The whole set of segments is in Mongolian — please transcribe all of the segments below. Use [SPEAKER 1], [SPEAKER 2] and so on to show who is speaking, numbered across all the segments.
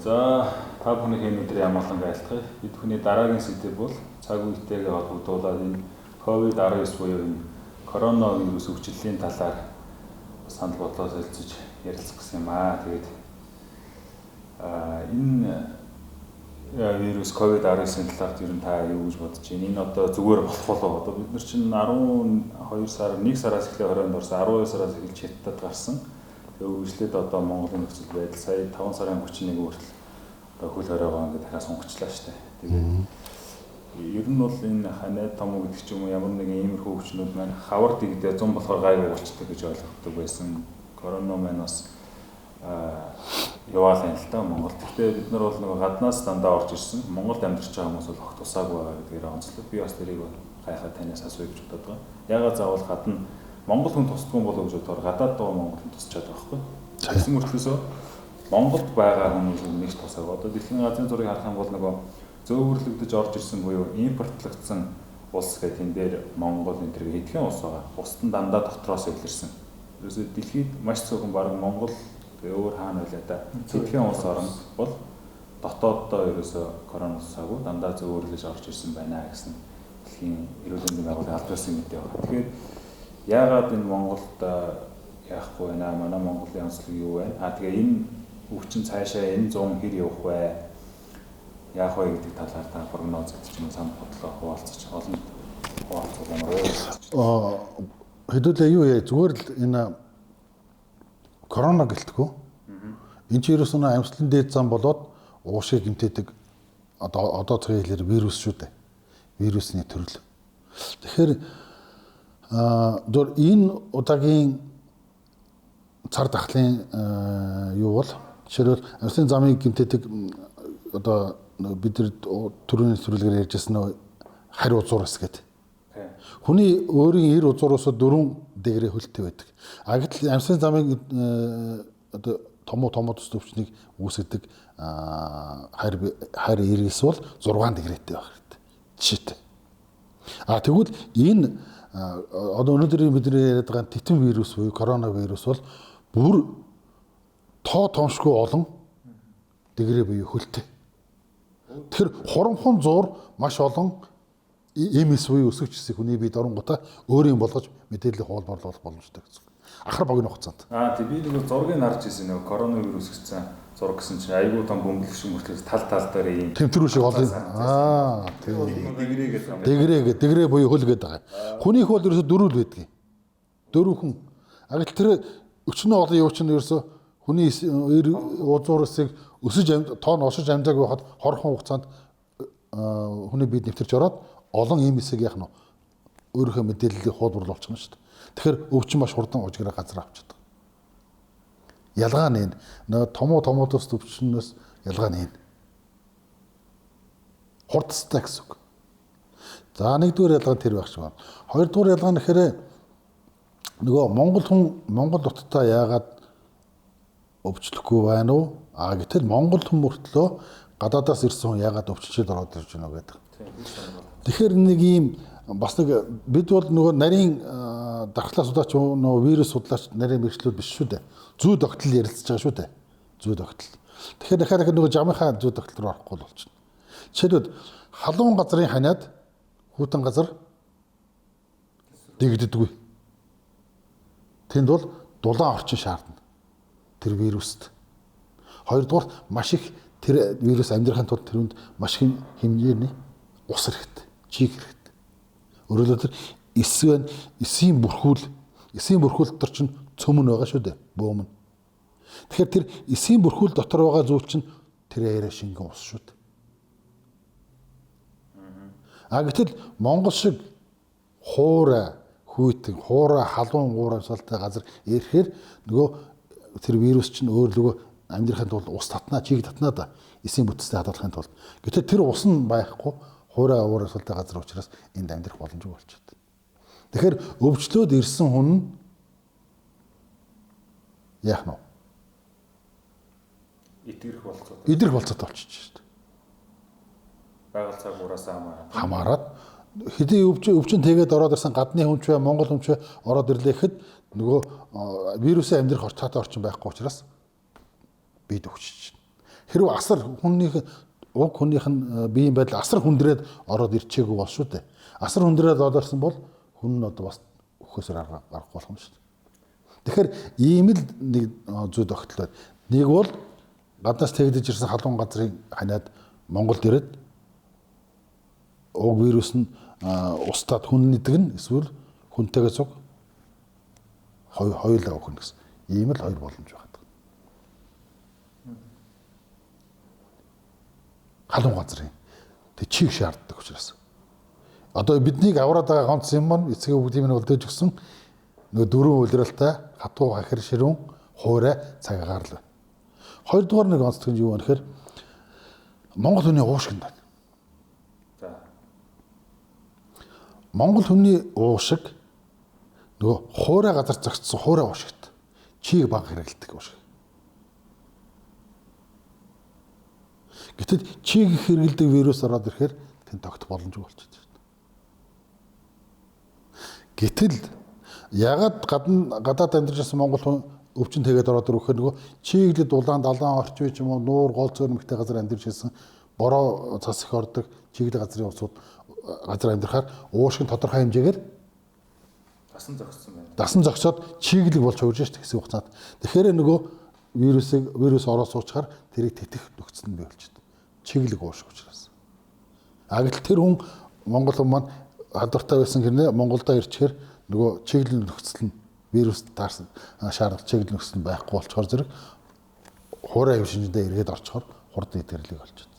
[SPEAKER 1] За та бүхний энэ өдрийн амгалан айлтгая. Бид хүний дараагийн сэдэв бол цаг үетэйгээ холбогдуулаад энэ COVID-19 буюу энэ коронавирус өвчлөлийн талаар санал бодлоо солилцож ярилцах гэсэн юм аа. Тэгээд энэ вирус COVID-19-ийн талаар ер нь та юу гэж бодож байна? Энэ одоо зүгээр болох болоо. Одоо бид нар чинь 12 сар 1 сараас эхлээ 20-нд орсон 12 сараас эхэлж Хятадд гарсан. Үргэлжлээд одоо Монголын нөхцөл байдал сая 5 сарын 31-ний хүртэл одоо хөл хоройгоо ингээд дахиад сонгочлаа штэ. Тэгээд ер нь бол энэ ханаа том гэдэг ч юм уу ямар нэгэн иймэрхүү өвчнүүд маань хавар дэгдээ 100 болохоор гайгүй болчтой гэж ойлгохдаг байсан. Корона маань бас яваалаа л та Монголд. Гэхдээ бид нар бол нэг гаднаас дандаа орж ирсэн. Монголд амьдарч байгаа хүмүүс бол огт тусаагүй байгаа гэдгээр онцлог. Би бас тэрийг гайхаад танаас асууя гэж бодоод байгаа. Ягаад заавал гадна Монгол хүн тусдгүй болов гэж бодохоор гадаад байгаа Монгол хүн тусчаад байгаа байхгүй. Тэгсэн мөртлөөсөө Монголд байгаа хүмүүс нэг тусааг. Одоо дэлхийн газрын зургийг харах юм бол нөгөө зөөвөрлөгдөж орж ирсэн буюу импортлогдсон улс гэх энэ дээр Монгол энэ төр хэдхэн улс байгаа. Бусд нь дандаа дотроос илэрсэн. Ерөөсөө дэлхийд маш цөөхөн баг Монгол тэгээ өөр хаана байлаа да. Хэдхэн улс орн бол дотооддоо ерөөсөө коронавирус усаагүй дандаа зөөвөрлөж орж ирсэн байна гэсэн дэлхийн эрүүл мэндийн байгууллагын аль биесийн мэдээ байна. Тэгэхээр яагаад энэ Монголд яахгүй байна? Манай Монголын онцлог юу вэ? Тэгээ энэ өвчин цаашаа энэ 100 хэр явах вэ? Яах вэ гэдэг талаар та прогноз гэж юм санал бодлоо хуваалцаж олон хуваалцуулмаар.
[SPEAKER 2] Хэдүүлээ юу яа зүгээр л энэ корона гэлтгүү. Энэ ч ерөөс нь амьслан дээд зам болоод уушиг гэмтээдэг одоо цагийн хэлээр вирус шүү дээ. Вирусны төрөл. Тэгэхээр энэ удаагийн цар тахлын юу бол жишээлбэл амьслан замыг гэмтээдэг одоо бид нар түрүүний төрөлгөөр ярьжсэн нөө харь узуурс гэдэг. Хүний өөрийн эр узуураас 4 дэгрээ хөлтэй байдаг. Гэтэл амьслан замыг одоо томоо төс төвчнийг үүсгэдэг харь иргэс бол 6 дэгрээтэй байх хэрэгтэй. Жишээтэй. Тэгвэл энэ одоо өнөөдөр бидний яриад байгаа титэн вирус буюу коронавирус бол бүр томшгүй олон дэгрээ буюу хөлтэй. Тэгэхээр хурамхан зуур маш олон эмэс буюу өсвч хүний бие доронготой өөрийн болгож мэдээлэл хуулбарлуулах боломжтой гэсэн. Ахар богино хугацаанд.
[SPEAKER 1] Тэг би нэг зургийг харж ирсэн нөгөө коронавирус гэсэн зураг гэсэн чинь айгүй том бөмбөлөг шиг мөртлөөс тал дээр ийм
[SPEAKER 2] тэмтэрүү шиг олон. Дэгрээ буюу хөл гэдэг байгаа. Хүнийх бол ерөөсө 4 л байдаг. 4 хүн. Гэтэл тэр өчнөө олон юу ч нь ерөөсө хүний узуурсыг өсөж тоон ошиж амжааг байхад хорхон хугацаанд хүний биед нэвтэрч ороод олон ийм хэсэг яах нь өөрийнхөө мэдээллийг хуулбарлуулчих нь шүү дээ. Тэгэхээр өвчин маш хурдан ужиграа газар авчихдаг. Ялгаа нь энэ томоотос өвчнөөс ялгаа нь энэ. Хурдстай гэсэн үг. За нэгдүгээр ялгаа тэр байх шиг байна. Хоёрдугаар ялгаа нь гэхээр нөгөө Монгол нутагтаа яагаад өвчлөхгүй байна уу? Гэтэл Монгол хүн мөртлөө гадаадаас ирсэн хүн яагаад өвччээд ороод ирж байна гэдэг. Тэгэхээр нэг ийм бас нэг бид бол нөгөө нарийн дархлаа судлаач нөгөө вирус судлаач нарийн мэргэжлүүд биш шүү дээ. Зүй тогтол ярилцж байгаа шүү дээ. Зүй тогтол. Тэгэхээр дахиад нөгөө жамынхаа зүй тогтол руу орохгүй болчихно. Жишээлбэл халуун газрын ханиад хүүтэн газар дэгддэггүй. Тэнд бол дулаан орчин шаардна. Тэр вируст. Хоёрдугаар маш их тэр вирус амьдрахын тулд тэрүнд маш их хэмжээний ус хэрэгтэй, чиг хэрэгтэй. Өөрөөр хэлбэл эсийн бүрхүүл дотор чинь цөмөн байгаа шүү дээ, бөөмн. Тэгэхээр тэр эсийн бүрхүүл дотор байгаа зүйл чинь тэр яриа шингэн ус шүү дээ. Гэтэл Монгол шиг хуурай хүйтэн, хуурай халуун урамсалтай газар ирэхээр нөгөө тэр вирус чинь өөрлөгөө амьдрахын тулд ус татнаа, чиг татнаа да эсийн бүтцтэй хадгалахын тулд. Гэтэл тэр ус нь байхгүй хуурай урамсалтай газар учраас энд амьдрах боломжгүй болчиход. Тэгэхээр өвчлөөд ирсэн хүн яах нь идэрх болцоотой болчихж шүү дээ.
[SPEAKER 1] Байгаль цагуураас
[SPEAKER 2] хамаарат хэдий өвчин тэгээд ороод ирсэн гадны хүн ч бай Монгол хүн ч ороод ирлээ гэхэд нөгөө вирусын амьдрах орчаатай орчин байхгүй учраас бид өвчж байна. Хэрвээ асар уг хүнийх нь биеийн байдал асар хүндрээд ороод ирчээгүй бол шүү дээ. Асар хүндрээд орсон бол хүн нь одоо бас өхөөсөр аргагүй болох юм шүү дээ. Тэгэхээр ийм л нэг зүй тогтлоо. Нэг бол гаднаас тэгдэж ирсэн халуун газрын ханиад Монголд ирээд уг вирус нь устдаад хүн нэгдгэн эсвэл хүнтэйгээ цуг хоёулаа өхөн гэсэн. Ийм л хоёр боломж байна. Халуун газрын тэг чиг шаарддаг учраас. Одоо биднийг авраад байгаа ганц юм маань эцгийн бүгдийг нь үлдээж өгсөн нөгөө дөрвөн үйлрэлтэй хатуу хахир ширүүн хуурай цагаагаар л байна. Хоёрдугаар нэг онцлог нь юу вэ гэхээр Монгол хүний уушиг байна.
[SPEAKER 1] За.
[SPEAKER 2] Монгол хүний уушиг нөгөө хуурай газар зогссон хуурай уушигт чиг баг хэрэгэлдэг уушиг. Гэтэл чиг хэрэгэлдэг вирус ороод ирэхээр тэнд тогтох боломжгүй болчиход байна. Гэтэл ягаад гадаад амьдарч байсан монгол хүн өвчин тэгээд ороод ирэхээр нөгөө чиглэлд улаан далайн орчин ч юм уу нуур гол цөөрмөгтэй газар амьдарч байсан бороо цас их ордог чиглэл газрын усууд газар амьдрахаар уушиг нь тодорхой хэмжээгээр
[SPEAKER 1] Дасан зогссон байна.
[SPEAKER 2] дасан зогсоод чиглэг болж хувирж штэ гэсэн хугацаанд. Тэгэхээр нөгөө вирус ороод суучаар тэрийг тэтэх нөхцөл нь бий болчиход. Чиглэг уушиг учраас. Гэтэл тэр хүн монгол хүн маань хадвартай байсан гэнэ Монголдо ирчихээр нөгөө чиглэл нөхцөл нь вирус таарсан шаардлага чиглэл нөхцөл нь байхгүй болчоор зэрэг хуурай хэв шинжэндээ эргээд орчхоор хурд идэрлэг болчиход.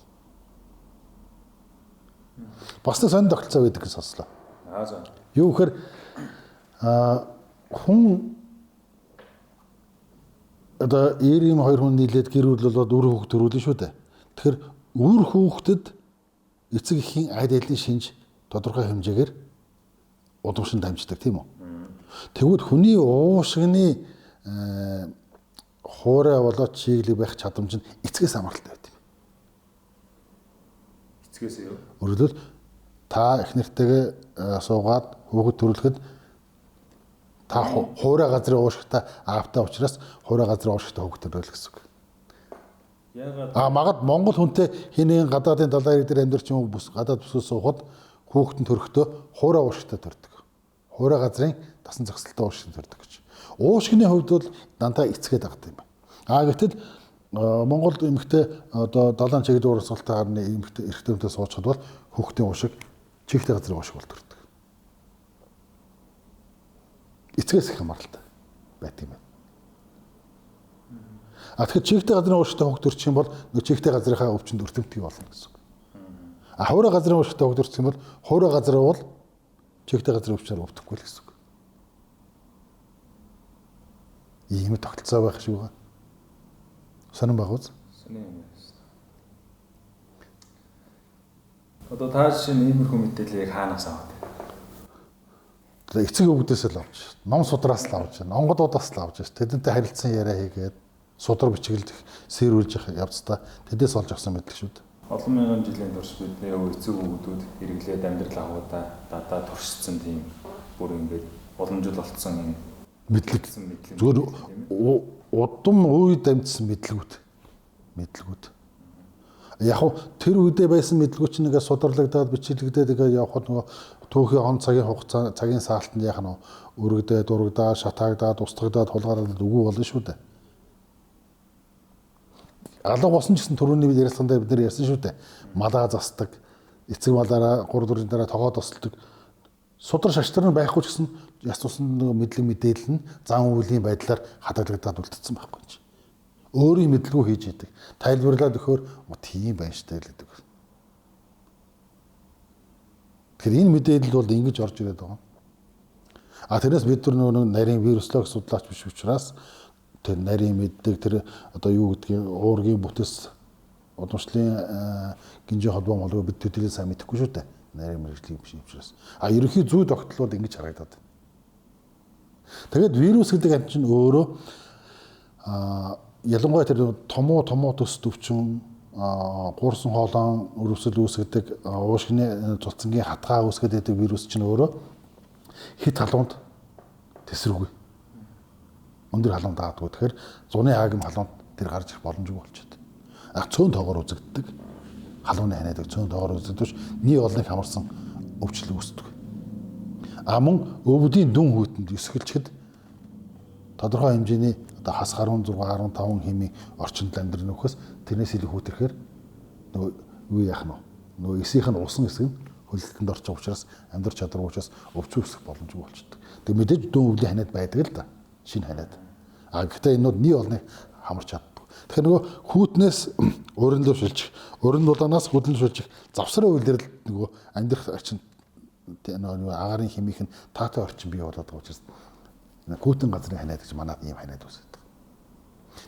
[SPEAKER 2] Бас нэг сонир тогтолцоо байдаг гэж сонслоо.
[SPEAKER 1] За.
[SPEAKER 2] Юу гэхээр хүн одоо 92 хүн нийлээд гэр бүл болоод үр хүүхд төрүүлнэ шүү дээ. Тэгэхээр үр хүүхдэд эцэг эхийн аль алийн шинж тодорхой хэмжээгээр удамшин дамждаг тийм үү? Тэгвэл хүний уушигны хуурай болоод чиглэг байх чадамж нь эцгээс хамааралтай байдаг.
[SPEAKER 1] Эцгээс юу?
[SPEAKER 2] Өөрөлдөл та их нэртэйгээ суугаад хүүхэд төрүүлэхэд та хуурай газрын уушигтай аавтай учраас хуурай газрын уушигтай хүүхэд төрөөл гэсэн үг.
[SPEAKER 1] Яагаад
[SPEAKER 2] Магад Монгол хүнтэй хинэн гадаадын далайн ирэг дээр амьдарч юм бус гадаад бүсээс суухад хүүхэд нь төрөхдөө хуурай уушигтай төрдөг. Хуурай газрын дасан зохисолтой уушигтай төрдөг гэж. Уушигны хувьд бол дандаа эцгээд багт юм байна. Гэтэл Монгол эмэгтэй одоо далайн чиглэл урсгалтай гарны эмэгтэй эрэгтэйтэй суучхад бол хүүхдийн уушиг чигтэй газрын уушиг бол төрдөг. Эцгээс их хамааралтай байт юм байна. Тэгэхээр чигтэй газрын уушигтай хүүхд төрчих юм бол нөгөө чигтэй газрынхаа өвчнөд өртөмтгий болно гэсэн үг. Хуурай газрын уушигтай хүүхд төрчих юм бол хуурай газар бол чигтэй газрын өвчнөр өвдөхгүй л гэсэн үг. Ийм тогтолцоо байх шүү га. Сонирн баг үз.
[SPEAKER 1] Сонирн юм байна. Одоо та жишээ нь иймэрхүү мэдээллийг хаанаас аваад?
[SPEAKER 2] Эцэг өвгдөөс л авч, ном судраас л авч, онгодуудаас л авч, тэдэнтэй харилцсан яриа хийгээд судар бичгэлд сэрүүлж явцдаа тэдээс олж авсан мэдлэг шүү дээ.
[SPEAKER 1] Олон мянган жилийн турш бидний эцэг өвгдүүд хэрэглээд амьдрал агуудаа дадаа туршсан тийм бүр ингээд олон жил болцсон юм
[SPEAKER 2] мэдлэг. Зүгээр удам үед амьдсан мэдлгүүд. Яг тэр үедээ байсан мэдлгүүд чинь ингээд сударлагдаад бичлэгдээд ингээд явхад нөгөө түүхийн он цагийн хугацаа цагийн саалтанд яах нь өргөдөө дурагдаад шатаагдаад устгагдаад хулгайлаад үгүй болно шүү дээ. Алга босон ч гэсэн түрүүний ярилцлаганд бид нэр ярьсан шүү дээ. Малаа застдаг, эцэг малаараа 3-4 дараа тоогоо тосолдог. Судар шаштар нь байхгүй ч гэсэн яс тусан нэг мэдлэг мэдээлэл нь зан үйлийн байдлаар хадгалагдаад үлдсэн байхгүй ч. Өөрийн мэдлэгөө хийж идэг. Тайлбарлаад өгөхөөр тийм байна штэ гэдэг. Тэгэхээр энэ мэдээлэл бол ингэж орж ирээд байгаа. Тэрнээс бид нар нарийн вируслог судлаач биш учраас тэр нарийн мэддэг тэр одоо юу гэдгийг уургийн бүтэс удамшлын гинжи холбоо молгоо бид төдийлэн сайн мэдэхгүй шүү дээ. Нарийн мэрэгжлийн биш учраас. Ерөнхий зүй тогтлууд ингэж харагдаад. Тэгээд вирус гэдэг ам чинь өөрөө ялангуяа тэр томоо төс төвчин гуурсан хоолойн өрөвсөл үүсгэдэг уушгины цуцангийн хатгаа үүсгэдэг вирус чинь өөрөө хит халуунд тесрүүгүй. Өндөр халуунд даадгүй. Тэгэхээр зуны хаагим халуунд тэр гарч ирэх боломжгүй болчиход. Цөөн тоогоор үзэгддэг. Халууны ханиад цөөн тоогоор үзэгдэж нийт олныг хамарсан өвчлөл үүсдэг. Мөн өвдийн дүн хүйтэнд эсгэлчэд тодорхой хэмжээний одоо хас 16 15 хэмийн орчинд амьдрын нөхөс тэрнээс илүү хүүтрэхээр нөгөө юу яах нь нөгөө эсийнх нь усан эсэг нь хөлөлтөнд орчих учраас амьдрах чадвар учраас өвчин үүсэх боломжгүй болчихдог. Тэг мэдээж дүн өвлийн ханиад байдаг л да. Шинэ ханиад. Гэхдээ энүүд нийт олныг хамарч чаддаг. Тэгэхээр нөгөө хүүтнээс уран дэвшилж, уран дулаанаас хөдөлшүүлж завсрын үйлдэл нөгөө амьдрах орчинд нөгөө агарын хэмийнх нь таатай орчин бий болоод байгаа учраас хүүтэн газрын ханиад гэж манайд ийм ханиад үүсдэг.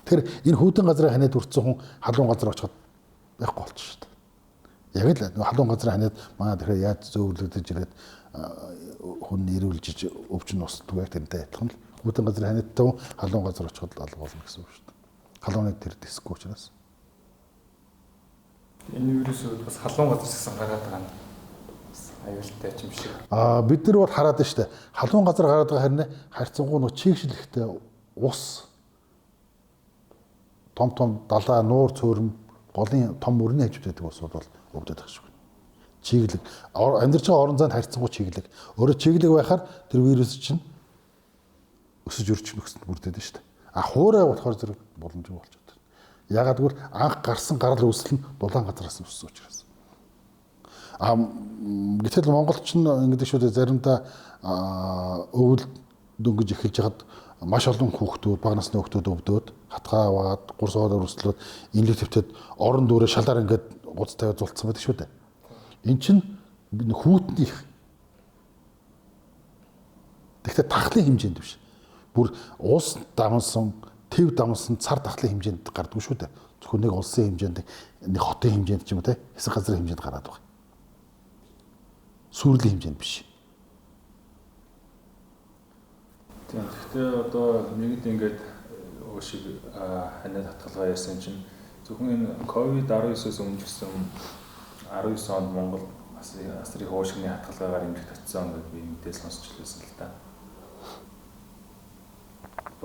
[SPEAKER 2] Тэгэхээр энэ хүүтэн газрын ханиад үрдсэн хүн халуун газар очиход байхгүй болчих шүү дээ. Яг л халуун газрын ханиад манайд тэгэхээр яаж зөөвлөгдөж ирээд хүн нэрүүлжиж өвчин устдаг яг тэрнтэй адилхан л хүүтэн газрын ханиадтай хүн халуун газар очиход алга болно гэсэн үг шүү дээ. Халууныг тэр дэсэхгүй учраас.
[SPEAKER 3] Энэ вирусууд бас халуун газар гэсэн гараад байгаа нь аюултай юм шиг.
[SPEAKER 2] Бид нар бол хараад байна шүү дээ. Халуун газар гараад байгаа хэрнээ харьцангуй нөө чийгшлэхтэй ус том далаа нуур цөөрөм голын том мөрний хажууд байдаг усуд бол өвдөд байгаа шүү. Чиглэг амьдарч байгаа орон зайд харьцангуй чиглэг. Өөрөөр чиглэг байхаар тэр вирус чинь өсөж өрчих нөхцөнд бүрдээд байна шүү дээ. Хуурай болохоор зэрэг боломжгүй болчиход байна. Ягаад гэвэл анх гарсан гарал үүсэл нь дулаан газараас өссөн учраас. Гэтэл Монголч нь ингэдэг шүү дээ заримдаа өвөл дөнгөж эхэлж хаад маш олон хүүхдүүд бага насны хүүхдүүд өвдөөд хатгаа аваад 3 сар өрсөлдөд инлэг твтэд орон дүүрээ шалаар ингээд гуц тавиад зулцсан байдаг шүү дээ. Эн чинь хүүтнийх. Тэгэхдээ тахлын хэмжээнд биш. Бүр уус дамсан, төв дамсан цар тахлын хэмжээнд гардаг шүү дээ. Зөвхөн нэг улсын хэмжээнд, нэг хотын хэмжээнд ч юм уу те хэсэг газрын хэмжээнд гараад байгаа. Сүрлийн хэмжээнд биш.
[SPEAKER 1] Гэхдээ одоо нэгд ингээд өшиг ханиад татгалгаа ярьсан чинь зөвхөн энэ COVID-19-с өмнө гэсэн 19 онд Монгол асрын хуушигны хатгалгаагаар ингэж татсан гэдэг би мэдээлэл сонсч байсан л та.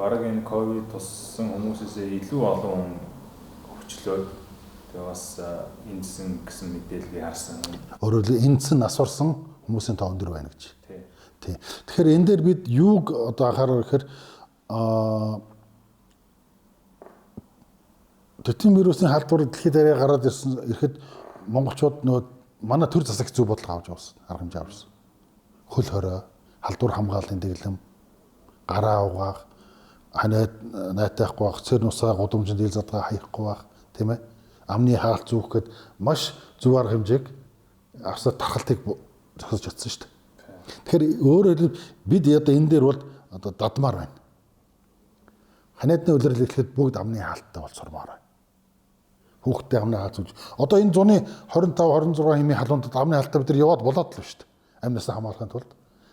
[SPEAKER 1] Бараг энэ COVID туссан хүмүүсээс илүү олон өвчлөөд тэгээ бас эндсэн гэсэн мэдээллийг харсан.
[SPEAKER 2] Өөрөөр хэлбэл эндсэн нас орсон хүмүүсийн тоо өндөр байна гэж. Тий. Тэгэхээр энэ дээр бид юуг одоо анхаарах гэхээр тотем вирусын халдвар дэлхийд арай гараад ирэхэд монголчууд нөө манай төр засаг зөв бодлого авч явсан, арга хэмжээ авсан. Хөл хорой, халдвар хамгааллын дэглэм, гараа угаах, ханиад найтайхгүй байх, цэр нусаа гудамжинд ил задгаа хаяхгүй байх, тийм ээ. Амны хаалт зүүх гэд маш зөв арга хэмжээг авсаар тархалтыг зогсож чадсан шүү дээ. Тэгэхээр өөрөөр хэлбэл бид одоо энэ дээр бол одоо дадмаар байна. Ханиадны улирал эхлэхэд бүгд амны хаалттай болцоормоор байна. Хүүхдтэй амны хаалт зүүж. Одоо энэ зуны 25 26 хэмээн халуундад амны хаалттай бид нар яваад болоод л шүү дээ. Амнаас хамгаалахын тулд.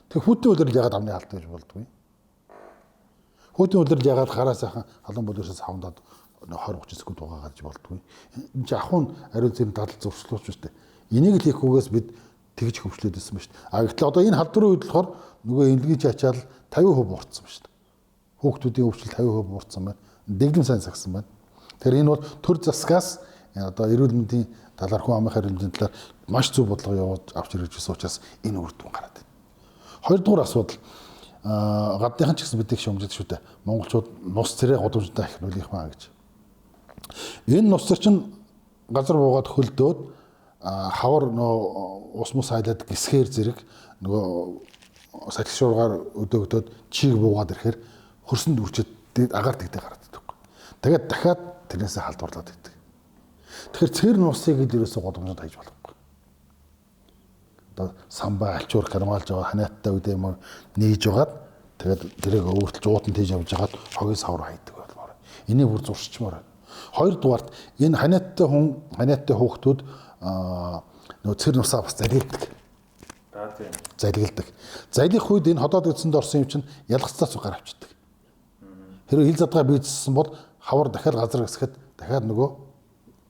[SPEAKER 2] Тэг хүүхдийн улирал ягаад амны хаалт гэж болдгоо юм? Хүүхдийн улирал ягаад гараа сайхан халуун болоосоос хавдаад 20 30 секунд угаагаад болдгоо. Энэ чи ахын ариун цэрийн дадал зуршлууч шүү дээ. Энийг л хийхгүйгээс бид тэгж хөвчлөөд байсан ба шүү дээ. Гэтэл одоо энэ халдварын үед болохоор нөгөө эмнэлгийн чачаал 50% буурсан ба шүү дээ. Хүүхдүүдийн өвчл 50% буурсан байна. Дэглэм сайн сагсан байна. Тэгэхээр энэ бол төр засгаас одоо эрүүл мэндийн талаар хүн амын хариултын талаар маш зөв бодлого явуулж авч ирж байсан учраас энэ үр дүн гараад байна. Хоёрдугаар асуудал гадныхан ч гэсэн бидийг шөмжөд шүү дээ. Монголчууд нус цэрэг гудамжтай ахируулах маа гэж. Энэ нус цэр чинь газар буугаад хөлдөөд хавар нөө ус мус хайлаад гисгээр зэрэг нөгөө сахил шуургаар өдөөгдөд чийг буугаад ирэхээр хөрсөнд үрчээд агаар тэгдэг гараад байдаг. Тэгээд дахиад тэрнээсээ халдварлаад байдаг. Тэгэхээр цэр нусыг л ерөөсөө годомжод хайж болохгүй. Одоо самбаа альчуур кармалж байгаа ханиаттай үедээ юм нээж жагаад тэгээд тэрийг өөртөлж уудан тийж явж хагаад хогийн савар хайдаг болмоор. Энийг бүр зурчмаар байна. Хоёрдугаарт энэ ханиаттай хүн ханиаттай хүүхдүүд нөө цэр нусаа бас залгилдаг. Залгилдаг. Залгих үед энэ ходоод үдсэнд орсон юм чинь ялгцаас гараа авчдаг. Хэрэв хил задгаа бийцсэн бол хавар дахиад газар гисгэхэд дахиад нөгөө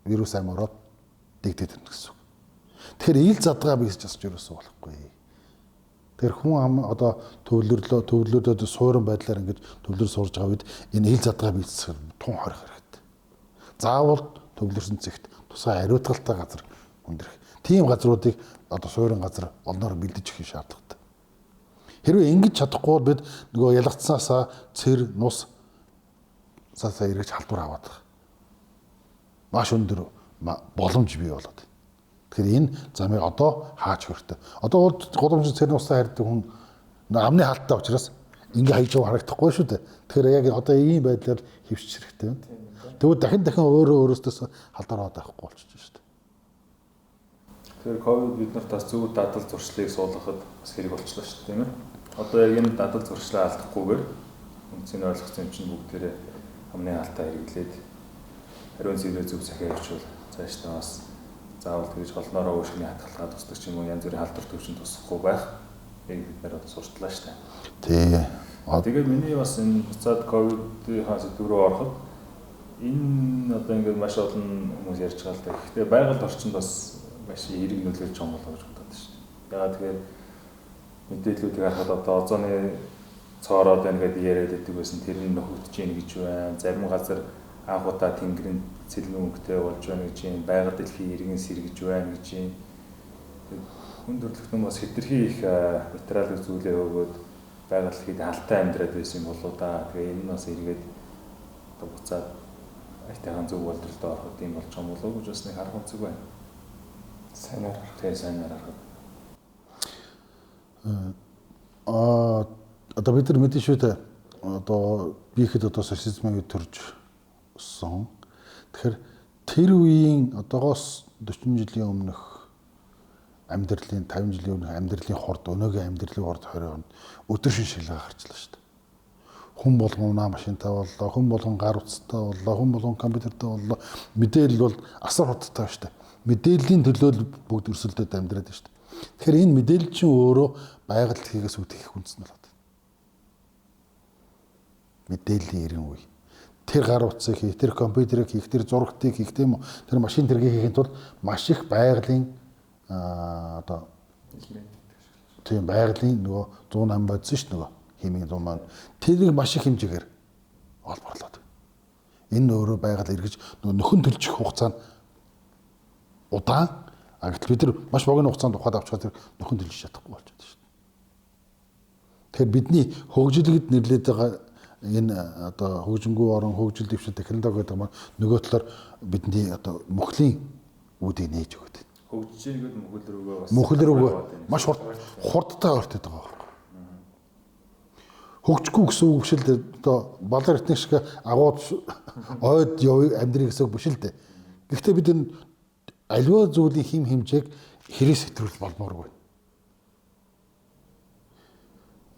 [SPEAKER 2] вирус ам ороод дэгдээд ирнэ гэсэн үг. Тэгэхээр ил задгаа бийсч бас юусоо болохгүй. Тэр хүн ам одоо төвлөрөөд суурин байдлаар ингэж төвлөр сурж байгаа үед энэ ил задгаа бийцэх тун хорих хэрэгтэй. Заавал төвлөрсөн зэгт тусгай хариуцлагатай газар хүндрэх. Тийм газруудыг одоо суурин газар олноор бэлдэж өгөх шаардлагатай. Хэрвээ ингэж чадахгүй бол бид нөгөө ялгцсаасаа цэр нус цаасаа эргэж халдвар аваад байгаа. Маш өндөр боломж бий болоод. Тэгэхээр энэ замыг одоо хаач хөртөө. Одоо бол голомж цэр нусаа харьдаг хүн амны хаалттай учраас ингээ хаяж харагдахгүй шүү дээ. Тэгэхээр яг одоо ийм байдлаар хөвчих хэрэгтэй байна. Тэгвэл дахин өөрөөсөө халдвар аваад байхгүй болчихж шүү дээ.
[SPEAKER 1] Тэгэхээр ковид бид нарт бас зөв дадал зуршлыг суулгахад бас хэрэг болчихлоо шүү дээ, тийм ээ. Одоо яг энэ дадал зуршлаа алдахгүйгээр үндсийн ойлгоцсон юм чинь бүгдээрээ амны хаалтаа хэрэглээд хариун зэрэг зөв захиа явуучвал цаашдаа бас заавал тэгж голноороо өшгөний хатгалгаа тусдаг ч юм уу янз бүрийн халдвар төвшин тусахгүй байх. Яг бид нар одоо сурчлаа шүү дээ.
[SPEAKER 2] Тий.
[SPEAKER 1] Тэгээд миний бас энэ буцаад ковидын сэдв рүү ороход энэ одоо ингээд маш олон хүмүүс ярьж байгаа л да. Гэхдээ байгаль орчинд бас маш эерэг нөлөөлж байгаа болов гэж бодод шүү дээ. Ягаад тэгэхээр мэдээллүүдийг харахад одоо озоны цоороод байна гэдэг яриад байдаг байсан. Тэр нь нөхөгдөж ийн гэж байна. Зарим газар анх удаа тэнгэрийн цэлмэн өнгөтэй болж байна гэж юм. Байгаль дэлхийн иргэн сэргэж байна гэж юм. Хүн төрөлхтөн бас хэтэрхий их материалын зүйлээ өгөөд байгаль дэлхийд алтай амьдраад байсан юм болоо да. Тэгээ энэ нь бас эргээд одоо буцаад айтайхан зөв болдролд ороход юм болж байгаа болов уу гэж бас нэг харах үнцэг байна. Сайнаар харахад.
[SPEAKER 2] Одоо бид нар мэдэн шүү дээ. Одоо биехэд одоо социализмыг төржсөн. Тэгэхээр тэр үеийн одоогоос 40 жилийн өмнөх амьдралын 50 жилийн өмнөх амьдралын хорд өнөөгийн амьдралын хорд хорионд өдөр шилгээ гарчлаа шүү дээ. Хүн болгоно машинтай боллоо, хүн болгон гар утастай боллоо, хүн болгон компьютертай боллоо. Мэдээлэл бол асар хурдтай шүү дээ. Мэдээллийн төлөө бүгд өрсөлдөд амьдраад байна шүү дээ. Тэгэхээр энэ мэдээлэл чинь өөрөө байгаль дэлхийгээс үүдэх хүнсэн болоод байна. Мэдээллийн эрен үе. Тэр гар утсыг хийх, тэр компьютерийг хийх, тэр зурагтыг хийх тийм үү? Тэр машин тэргийг хийхин тулд маш их байгалийн одоо тийм байгалийн нөгөө 108 бодсон шүү дээ нөгөө химийн 100 маань тэрийг маш их хэмжээгээр олборлоод байна. Энэ өөрөө байгаль эргэж нөхөн төлчих хугацаанд удаан гэтэл бид нар маш богино хугацаанд ухаад авчихад тэр нөхөн төлж чадахгүй болчиход шүү дээ. Тэгэхээр бидний хөгжилөд нэрлээд байгаа энэ одоо хөгжингүү орон хөгжил дэвшил технологи гэдэг маань нөгөө талаар бидний одоо мөхлийн үүдийг нээж өгöd.
[SPEAKER 1] Хөгжиж ирэхэд
[SPEAKER 2] мөхөл рүүгээ маш хурдтай ойртоод байгаа байхгүй. Хөгжихгүй гэсэн үг биш л дээ. Одоо балар этник шиг агууд ойд явъя амьдрий гэсэн үг биш л дээ. Гэхдээ бид энэ аливаа зүйлийн хим хэмжээг хэрэгс хэтрүүл болмооргүй.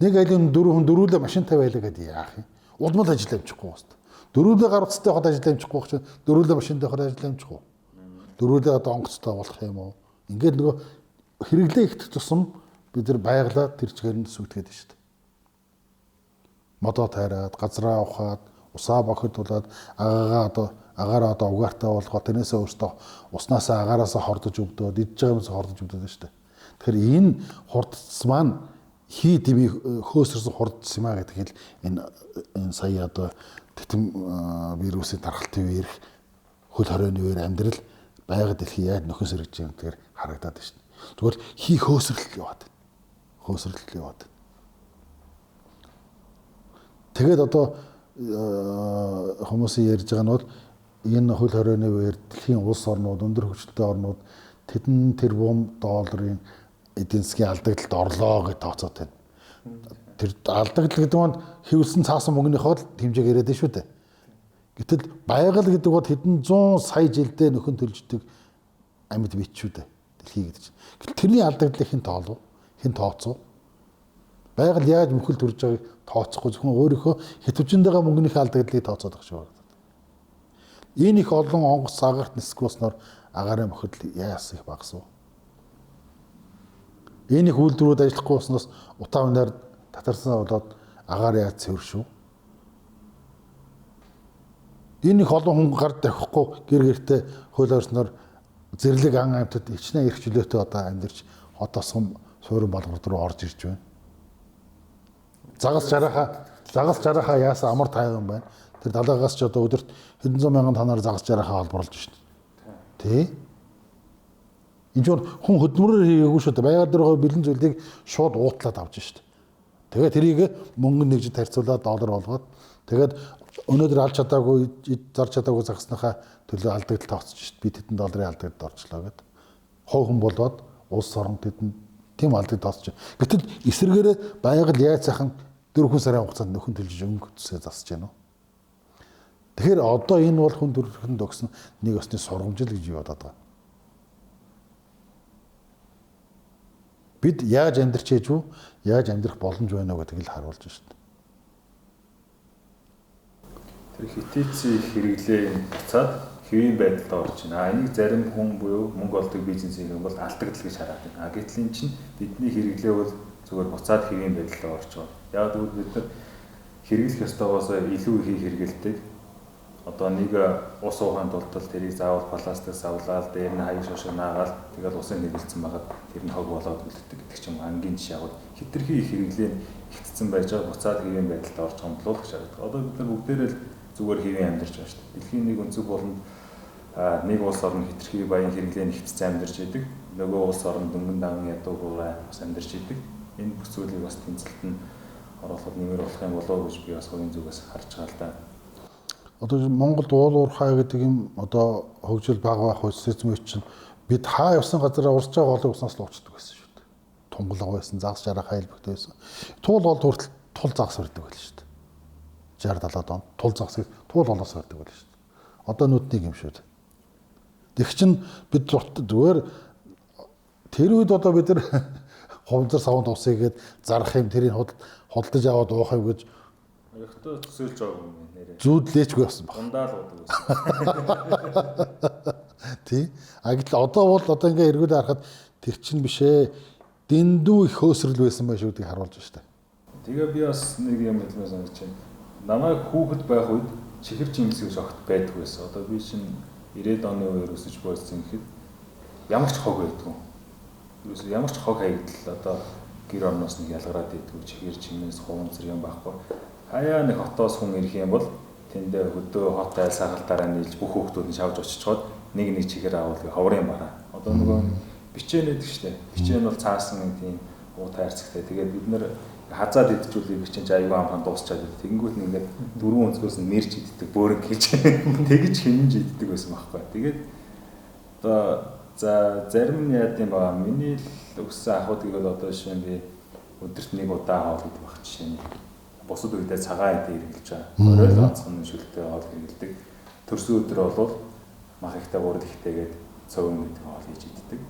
[SPEAKER 2] Нэг айлын дөрвөлээ машинтай байлаа гэдэг яах юм? Удмал ажил амжихгүй байна. Дөрвөлээ гар утастай хад ажил амжихгүй байх чинь дөрвөлээ машинтай хад ажил амжихгүй. Дөрвөлээ одоо онгоцтой болох юм уу? Ингээд нөгөө хэрэглээ ихт тусам бид нар байглаа тэр чигээр нь сүйтгээд байна шүү дээ. Модоо тайраад, газраа ухаад, усаа бохирдуулаад, агаараа одоо угаартаа болгоо тэрнээсээ өөртөө уснасаа агаараасаа хордож өвдөөд, идж байгаа юмсаа хордож өвдөд байна шүү дээ. Тэгэхээр энэ хурдц маань хий дими хөөсөрсөн хурдц юм а гэдэг хэл энэ сая одоо титэм вирусийн тархалтын үеэр хөл хорионы үеэр амьдрал байгаль дэлхий яаж нөхөн сэргэж байгаа юм тэгэхээр харагдаад байна шүү дээ. Тэгвэл хий хөөсрөл яваад байна. Хөөсрөл яваад байна. Тэгээд одоо хүмүүсийн ярьж байгаа нь бол энэ хөл хорионы үеэр дэлхийн улс орнууд өндөр хөгжилтэй орнууд тэдэн тэрбум долларын эдийн засгийн алдагдлалд орлоо гэж тооцоод байна. Тэр алдагдал гэдэг нь хэвлсэн цаасан мөнгөнийхөө л хэмжээг яриад шүү дээ. Гэтэл байгаль гэдэг бол хэдэн 100 сая жилдээ нөхөн төлждөг амьд бит шүү дээ. Дэлхий гэдэг чинь. Гэтэл тэрний алдагдлыг хэн тоолов? Хэн тооцов? Байгаль яаж мөхөл төрж байгааг тооцохгүй зөвхөн өөрийнхөө хэтвчэнд байгаа мөнгөнийхөө алдагдлыг тооцоод байгаа шүү. Энэ их олон онгоц агарт нисгүүснээр агаарын мөхөд яас их багасв. Энэ их үйлдвэрүүд ажиллахгүй болсноос утаа үнээр татарсан болоод агаар яаж цэвэршв. Энэ их олон хүн гар давхгүй гэр гэртээ хөл орсноор зэрлэг ан амьтад хичнээн эрх чөлөөтэй одоо амьдарч хотоосгон суурин болгоод руу орж ирж байна. Загас жарахаа яасан амар тайван байна. Тэр далаагаас ч одоо өдөрт хэдэн зуун мянган танаар загас жарахаа олборлж шин. Тий. Энэ ч хүн хөдөлмөрөөр хийгээгүй шүү дээ. Байгаль дээр байгаа бэлэн зүйлийг шууд уутлаад авч шүү дээ. Тэгээд тэрийг мөнгөнд нэгж тарьцуулаад доллар болгоод тэгээд өнөөдөр алж чадаагүй зарж чадаагүй загсныхаа төлөө алдагдaltaй тооцож шүү дээ. Би тэдэн долларын алдагдлалд орчлоо гэдэг. Хов хүн болоод улс орон тэдэн тийм алдагдлалд тооцож. Гэтэл эсвэргээрээ байгаль яаж сайхан 4 сарын хугацаанд нөхөн төлж өнгө төсөө засаж байна уу? Тэгэхээр одоо энэ бол хүн төрөлхөнд өгсөн нэг өсний сургамжил гэж юу бодоод байгаа. Бид яаж амьдрч ээж үү? Яаж амьдрах боломж байна уу гэдгийг л харуулж байна шүү дээ.
[SPEAKER 1] Тэр хитээцийн хэрэглээ буцаад хэвийн байдалд орж байна. Энийг зарим хүн буюу мөнгө олдог бизнесийн хүн бол алдагдал гэж хараад байна. Гэтэл эн чинь бидний хэрэглээ бол зүгээр буцаад хэвийн байдалд орж байгаа. Яг тэгвэл бид нар хэрэглэх ёстойгоос илүү их хэрэгэлдэг. Одоо нэг ус уухын тулд тэрийг заавал пластикс авлаад дээр нь хаяг шошго наагаад тэгэл усын нэгэлцсэн байгаад тэр нь хог болоод үлддэг гэдэг ч юм ангийн жишээ яг хитрхи их хэрэглээ ихтсэн байж байгаа буцаад хэвийн байдалд орж байгаа юм болов гэж хараад. Одоо бид нар бүгдээрээ л зүгээр хэвийн амьдарч байгаа шүү дээ. Дэлхийн нэг өнцөг болонд нэг улс орн хитрхи баян хэрэглээ ихтсэн амьдарч идэг. Нөгөө улс орн дөнгөн даван ядуугаараа бас амьдарч идэг. Энэ бүх зүйлийг бас тэнцэлт нь оруулахад нэмэр болох юм болов уу гэж би бас хувийн зүгээс харж байгаа л да.
[SPEAKER 2] Одоо Монголд уул уурхай гэдэг юм одоо хөгжил бага байх үсэцмөч чинь бид хаа явсан газараа урсж байгаа голыг уснаас л уучдаг байсан шүү дээ. Тунгалаг байсан, загас жарах хайлбагт байсан. Туул бол хүртэл тул загас өрдөг байл шүү дээ. 60-70 он тул загасыг туул олоос өрдөг байл шүү дээ. Одоо нүднийг юм шүү дээ. Тэг чин бид зүгээр тэр үед одоо бид нар ховзар савнд усыг гээд зарах юм тэрийг худалдаж аваад уух юм гэж
[SPEAKER 1] Ягтаа төсөөлж байгаа юм нэрээ.
[SPEAKER 2] Зүүдлээчгүй болсон баг.
[SPEAKER 1] Дундаа л уудаг байсан.
[SPEAKER 2] Тий. Гэтэл одоо бол одоо ингээ эргүүлээ харахад тэр чинь биш ээ. Дэндүү их хөөсрөл байсан байх шүү гэдгийг харуулж байна шүү дээ.
[SPEAKER 1] Тэгээ би бас нэг юм хэлмээр санагч байна. Намайг хүүхэд байх үед чихэр жимс гэж огт байдгүй байсан. Одоо би чинь 90-ад оны үеэр өсөж болсон гэхэд ямар ч хог байдгүй. Ерөөсөө ямар ч хог хаягдал одоо гэр орноос нэг ялгараад идэггүй чихэр жимээс хуван зэрэг юм байхгүй. Хаяа нэг хотоос хүн ирэх юм бол тэндээ хөдөө хот айл сахалтаараа нийлж бүх хүүхдүүд нь шавж очичоод нэг чихэр авал ховрын бараа. Одоо нөгөө бичээ нэдэг штэ. Бичээ нь бол цаасан тийм уу тайрцагтай. Тэгээд бид нэр хазаад идчихүүлээ бичээ аюу амхан дуусчаад идэв. Тэгэнгүүт нь ингээд дөрвөн өнцгөөс нь мэрж иддэг бөөрөнгө хийж тэгж хэмж иддэг байсан байхгүй. Тэгээд одоо за зарим нь яад юм баа. Миний л өссөн ахуудыг бол одоо жишээ нь би өдөрт нэг удаа хоол идэх байх жишээ нь. Бусад үедээ цагаан идэ хэрэглэж байгаа. Орой л ганцхан шүлтэй хоол хэрэглэдэг. Төрсөн өдөр бол мах ихтэй гурил ихтэйгээд цовын гэдэг хоол хийж иддэг.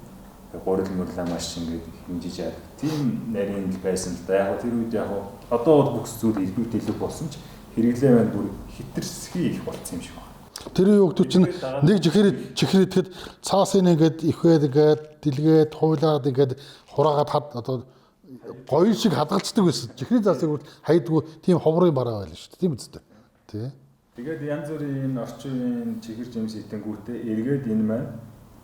[SPEAKER 1] Гурил мөрлөө маш ингэж хэмжиж яадаг. Тийм нарийн байсан л да. Яг тэр үед яг одоо бол бүх зүйл илүү болсон ч хэрэглээ маань бүр хитэрсхий их болсон юм шиг байна.
[SPEAKER 2] Тэр юу гэдэг чинь нэг чихэр идэхэд цаасын ингээд ихээд ингээд дэлгээд хуйлаад ингээд хураагаад хад одоо гоё шиг хадгалцдаг байсан. Чихрийн засыг хайдгүй тийм ховрын бараа байл шүү дээ. Тийм үстэй. Тий.
[SPEAKER 1] Тэгээд янз бүрийн энэ орчин үеийн чихэр жимс идэнгүүтээ эргээд энэ маань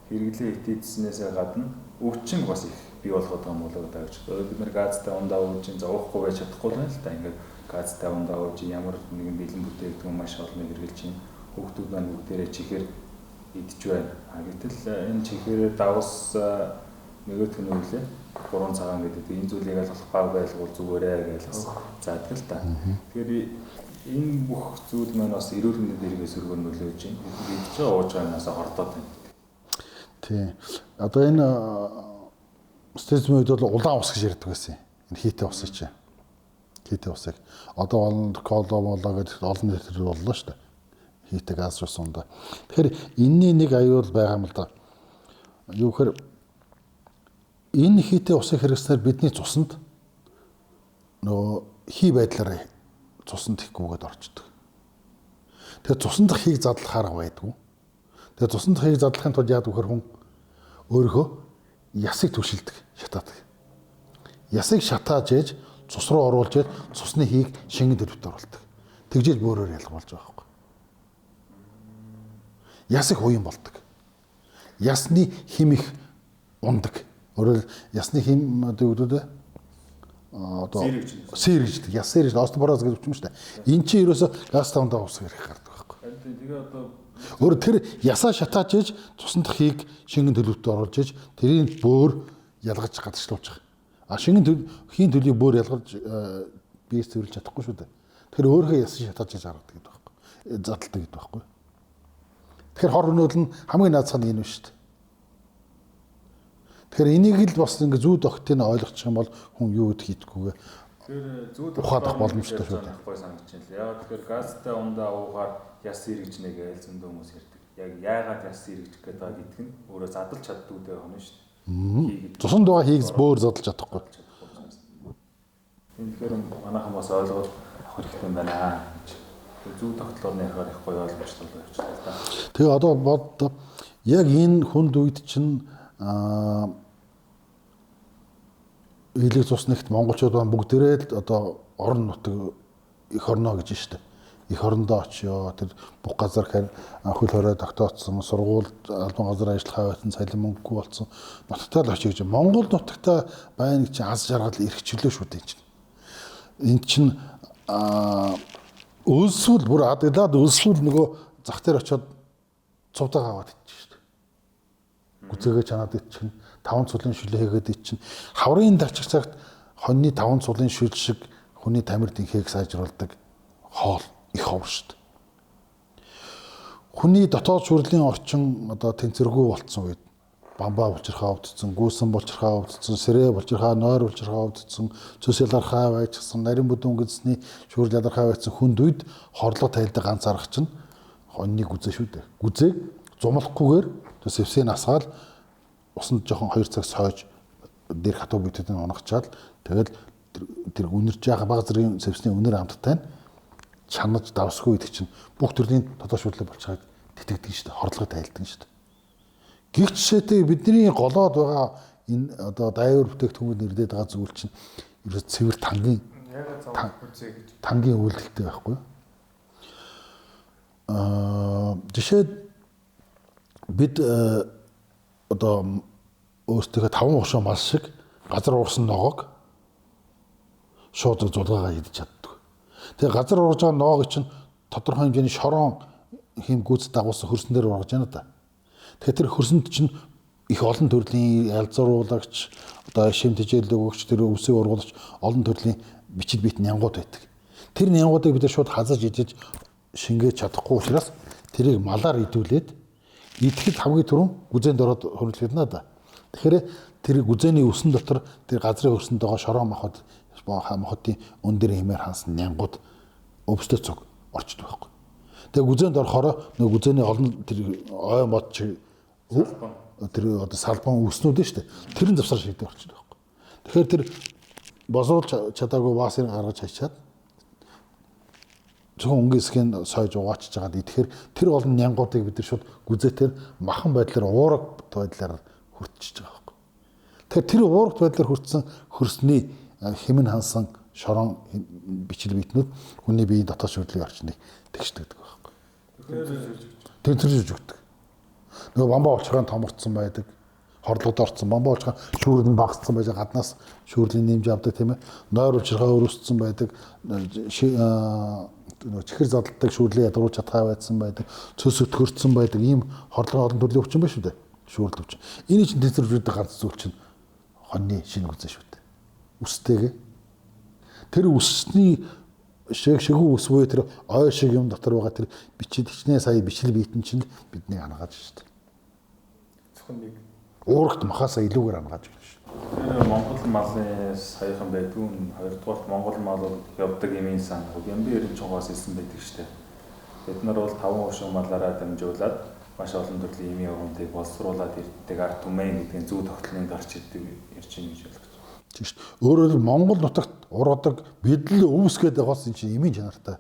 [SPEAKER 1] хэрэглээ итэдснээсээ гадна өвчин бас их бий болгоод байгаа юм болоо гэж. Бид нар газтай ундаа ууж зовхгүй байж чадахгүй байна л та. Ингээд газтай ундаа ууж ямар нэгэн бэлэн бүтээгдэхүүн маш олон хэрэглэж чинь хүүхдүүд маань бүгдээрээ чихэр идэж байна. Гэтэл энэ чихэрээр давс нөгөөх нь үлээ 3 цагаан гэдэг. Энэ зүйлийг аль болох баг байлгуул зүгээрээ гэж бас заадаг л та. Тэгэхээр энэ бүх зүйл маань бас эрүүл мэндийн дээрээс өргөн нөлөөлж байна. Бид ч ууж байгаанаас хордоод байна.
[SPEAKER 2] Тий. Одоо энэ стезмийн үед бол улаан ус гэж ярьдаг байсан. Энэ хийтэй ус чинь. Хийтэй усыг одоо олон кола молоо гэдэг олон нэрээр боллоо шүү дээ. Хийтэй газ ус ундаа. Тэгэхээр энэний нэг аюул байгаа юм л да. Юу гэхээр энэ хийтэй усыг хэрэглэснээр бидний цуснд нөгөө хий байдлаар цуснд ихгүйгээд орчдөг. Тэгэхээр цуснд хийг задлах арга байдгүй. Тэгэхээр цуснд хийг задлахын тулд яадаг вөхөр хүн өөрийнхөө ясыг түшилдэг, шатаадаг. Ясыг шатааж ээж цус руу оруулж ээж цусны хийг шингэн дэлбэлт оруулдаг. Тэгжээж бөөрөөр ялгуулж байгаа байхгүй. Яс их уян болдог. Ясны хим их ундаг. Өөрөөр ясны хим одоо юу гэдэг одоо сэрэгждэг. Яс сэрэгждэг. Остеопороз гэж үчим шүү дээ. Энд чинь ерөөсө газ тавандаа ус хэрэг гардаг байхгүй.
[SPEAKER 1] Тэгээ одоо
[SPEAKER 2] Өөр тэр ясаа шатааж иж цуснд хийг шингэн төлөвт оруулж иж тэрийг бөөр ялгаж гадагшлуулж байгаа. А шингэн хийн төлөгийг бөөр ялгаж биес цэвэрлж чадахгүй шүү дээ. Тэр өөрөө ясаа шатааж иж харагдаг гэдэг байхгүй. Задлдаг гэдэг байхгүй. Тэгэхээр хор хөнөөл нь хамгийн наацхан энэ биш шүү дээ. Тэгэхээр энийг л бас ингэ зүү тогтыг ойлгочих юм бол хүн юу гэд хийдгүүгээ
[SPEAKER 1] тэр зүүд
[SPEAKER 2] ухаадах боломжтой шүү дээ.
[SPEAKER 1] Гой санагдаж байна л. Яг тэгэхээр газтай ундаа уугаар яс сэргэж нэгээл зөндөө хүмүүс ярьдаг. Яг яагаад яс сэргэж гээд байгаа гэдг нь өөрөө задлж чаддгүй дээ хонь шүү дээ.
[SPEAKER 2] Цуснд байгаа хийг бөөр задлж чадахгүй.
[SPEAKER 1] Тэгэхээр манайхан бас ойлгоод авах хэрэгтэй юм байна гэж. Зүү тогтлоорны харахаар их гоё ойлгомжтой болчихлоо та.
[SPEAKER 2] Тэгээ одоо бод яг энэ хүнд үед чинь Илэг цус нэгт монголчууд маань бүгдээрээ л одоо орон нутаг эх орноо гэж штэ. Эх орондоо очиё. Тэр бүх газар хөл хорой тогтооцсон, сургуульд албан газар ажиллахаа байсан, цалин мөнгөгүй болсон. Нутагтаа л очиё гэж. Монгол нутагтаа байна гэж аз жаргал эрхчлөө шүү дээ чинь. Энд чинь өлсвөл бүр адилаад өлсвөл нөгөө зах дээр очиод цувтаг аваад идчих штэ. Гүцээгээ чанаад идчих. 5 цулын шүлээ хийгээд ичнэ. Хаврын дарчих цагт хоньны 5 цулын шүл шиг хүний тамир динхийг сайжруулдаг хоол их ховор шүү дээ. Хүний дотоод шүрлийн орчин одоо тэнцвэргүй болцсон үед бамбаа булчирхаа өвдсөн, гүйсэн булчирхаа өвдсөн, сэрээ булчирхаа, нойр булчирхаа өвдсөн, цус ялгархаа байжсан, нарийн бүдүүн гэдсний шүүр ялгархаа байцсан хүнд үед хорлоо тайлдаг ганц арга чинь хоньны гүзээ шүү дээ. Гүзээг зумлахгүйгээр сэвсээ насгаал усанд жоохон 2 цаг сойж дээр хатуу битэд нь унагчаал тэгэл тэр үнэрж байгаа баг зэргийн сэвсний үнэр хамттай нь чанаж давсгүй идэх чинь бүх төрлийн тодоо шүрлээ болчиход тэтгдэг шүү дээ. Хорлогыг тайлдаг шүү дээ. Гэвч жишээтэй бидний голоод байгаа энэ одоо дайвар бүтээгдэхүүн нэрлэдэг байгаа зүйл чинь ерөөс цэвэр тангийн тангийн үйлдэлтэй байхгүй. Жишээд бид одоо өөртөө 5 хошоо мал шиг газар уурсан ногоог шууд зулгаагаа идэж чаддаг. Тэгээ газар уурж байгаа ногоог чинь тодорхой хэмжээний шорон хийм гүйц дагуулсан хөрсөн дээр ургаж байна да. Тэгэхээр тэр хөрсөнд чинь их олон төрлийн ялзууруулагч одоо шимтжил өгөгч тэр өвсөө ургуулагч олон төрлийн бичил биет нянгууд байдаг. Тэр нянгуудыг бид шууд хазаж идэж шингээж чадахгүй учраас тэрийг малаар идүүлээд идэхэд хамгийн түрүүн гүзээнд ороод хөрвүүлэх надаа. Тэгэхээр тэр гүзээний өсөн дотор тэр газрын хөрсөнд байгаа шороо махад махуудын өндөр хэмээр хансан нянгууд өвсдөө цог орчдөг байхгүй. Тэгээ гүзээнд орохоор нөгөө гүзээний олон тэр ой мод чи тэр одоо салбан өснүүд нь шүү дээ. Тэрэн завсар шийдэ орчдөг байхгүй. Тэгэхээр тэр босуулж чадаагүй ваасыг гаргаж хачаад зөвхөн өнгөсгийн сойж угаачж байгаа. Тэгэхээр тэр олон нянгуудыг бид нар шууд гүзээтээр махан байдлаар уурах байдлаар хүртчихэж байгаа байхгүй. Тэгэхээр тэр уурах байдлаар хүртсэн хөрсний хэмнэн хансан шорон бичил биетнүүд хүний биеийн дотоод шүрдлийн орчныг тэгшдэг байхгүй. Тэнцвэрж өгдөг. Нөгөө бамбаа олчраа томорцсон байдаг. Хорлогод орцсон бамбаа олчраа шүүрэл нь багассан байж гаднаас шүүрлийн нэмж авдаг тийм ээ. Нойр улчирхаа өрөвссөн байдаг. Чихэр задалдаг шүүрлээ ядруулж чадхаа байдсан байдаг. Цөс өтгөрцсөн байдаг. Ийм хорлогын олон төрлийн өвчин байна шүү дээ. Шүүрэл өвчин. Энийг чинь тэнцвэрж өгдөг ганц зүйл чинь хоньны шинэ үзэн шүү дээ. Үстэйгээ. Тэр үсний шигүү ус буюу тэр ой шиг юм дотор байгаа тэр бичил хичнээн сая бичил биетэн чинь бидний ангааж шүү дээ.
[SPEAKER 3] Зөвхөн нэг
[SPEAKER 2] уурахт махаасаа илүүгээр ангааж байна шүү.
[SPEAKER 1] Тэр Монгол малын саяхан байдгүй нь хоёрдугаарт Монгол мал бол явдаг эмийн сан. Ямби 96-аас илсэн байдаг шүү дээ. Бид нар бол 5 хошуу малаараа дамжуулаад маш олон төрлийн эмийн ургамлыг боловсруулад ирдэг ард түмэн гэдгийг зүү тогтолцоонд гарч ирдэг ярьж байна гэж ойлгож байна.
[SPEAKER 2] Тийм шүү. Өөрөөр Монгол нутагт ургадаг бидл өвс гэдэг байгаас энэ чинь эмийн чанартай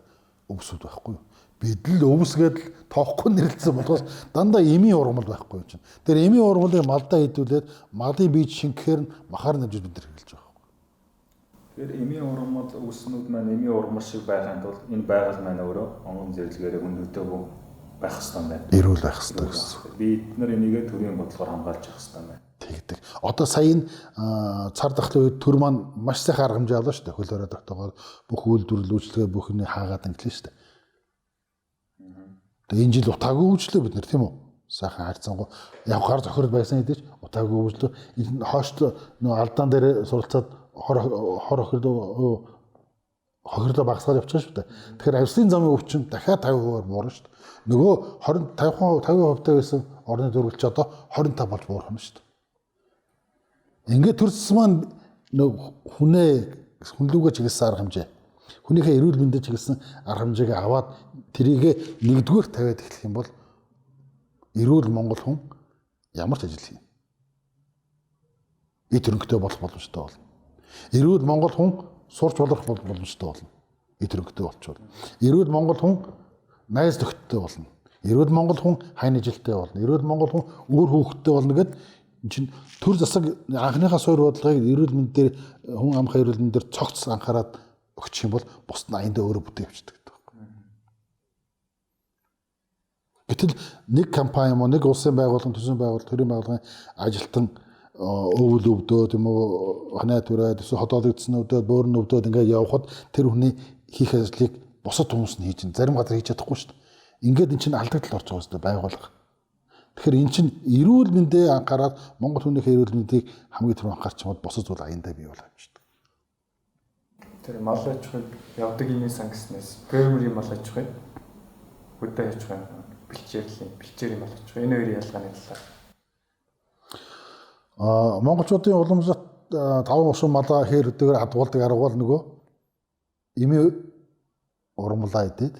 [SPEAKER 2] өвсүүд байхгүй юу? Бидл өвс гэдэг тоохгүй нэрлэлсэн болохоос дандаа эмийн ургамал байхгүй юм чинь. Тэр эмийн ургамлыг малдаа хэдүүлээд малын бие шингэхээр нь махаар нэмж бид нар хэлж байгаа байхгүй.
[SPEAKER 1] Тэгэхээр эмийн ургамал өвснүүд маань эмийн ургамал шиг байхын тулд энэ байгаль маань өөрөө онгон зэрлэгээрээ хүндөөтэйгөө байх хэрэгтэй байна.
[SPEAKER 2] Эрүүл байх хэрэгтэй гэсэн.
[SPEAKER 1] Бид нар энийгээ төрийн бодлогоор хамгаалж явах хэрэгтэй байна.
[SPEAKER 2] Тэгдэг. Одоо сая энэ цар тахлын үед төр маань маш сайхан арга хэмжээ авлаа шүү дээ. Хөл хорой тогтоогоор бүх үйлдвэрлэл үйлчлэгээ бүхний хаагаад инглээ шүү дээ. Тэгээ энэ жил утаагүй хөгжлөө бид нар тийм үү? Сайхан хайрцангу яг гар зохирол байсан хэдий ч утаагүй хөгжлөө. Энэ хойшлоо нөө алдаан дээр суралцаад хор хохирлоо багасгаад явчихсан шүү дээ. Тэгэхээр авслын замын өвчин дахиад 50% буурна шүү дээ. Нөгөө 50% байсан орны дөрвөлч одоо 25 болж буурах нь шүү дээ. Ингээд төрсөн маань хүнлүүгээ чиглэсэн арга хэмжээ. Хүнийхээ эрүүл мэндэд чиглэсэн арга хэмжээг аваад тэрийг нэгдүгээр тавиад эхлэх юм бол эрүүл Монгол хүн ямар ч ажил хийнэ. Эд хөрөнгөтэй болох боломжтой болно. Эрүүл Монгол хүн сурч болох боломжтой болно. Эд хөрөнгөтэй болчихвол. Эрүүл Монгол хүн найз нөхдөдтэй болно. Эрүүл Монгол хүн хайн ажилтай болно. Эрүүл Монгол хүн өөр хүүхэдтэй болно гэд энэ чинь төр засаг анхныхаа суурь бодлогыг эрүүл мэнд дээр хүн амхаа эрүүл мэнд дээр цогц анхаарад өгчих юм бол бусд нь аяндаа өөрөө бүтээ явчихдаг гэдэг байна. Гэтэл нэг компани юм уу, нэг улсын байгууллага, төсвийн байгууллага, төрийн байгууллагын ажилтан өвөл өвдөөд юм уу, ханаа түрээд эсвэл ходоологдсон өвдөөд, бөөрн өвдөөд ингээд явхад тэр хүний хийх ажлыг бусад хүмүүс нь хийж, зарим газар хийж чадахгүй шүү дээ. Ингээд эн чинь алдагдaltaд орж байгаа шүү дээ байгууллага. Тэгэхээр эн чинь эрүүл мэндээ анхаарал Монгол хүнийхээ эрүүл мэндийг хамгийн түрүү анхаарч чамд босож бол аяндаа бий болоо юм шүү дээ.
[SPEAKER 3] Тэр мал аж ахуйг явдаг имийн сан гэснээс фермерийн мал аж ахуй хөдөө аж ахуй бэлчээрийн мал аж ахуй энэ хоёрын ялгааны талаар.
[SPEAKER 2] Монголчуудын уламжлалт 5 малаа хээр өдөөр хадгалдаг арга бол нөгөө имийн ургамлаа идээд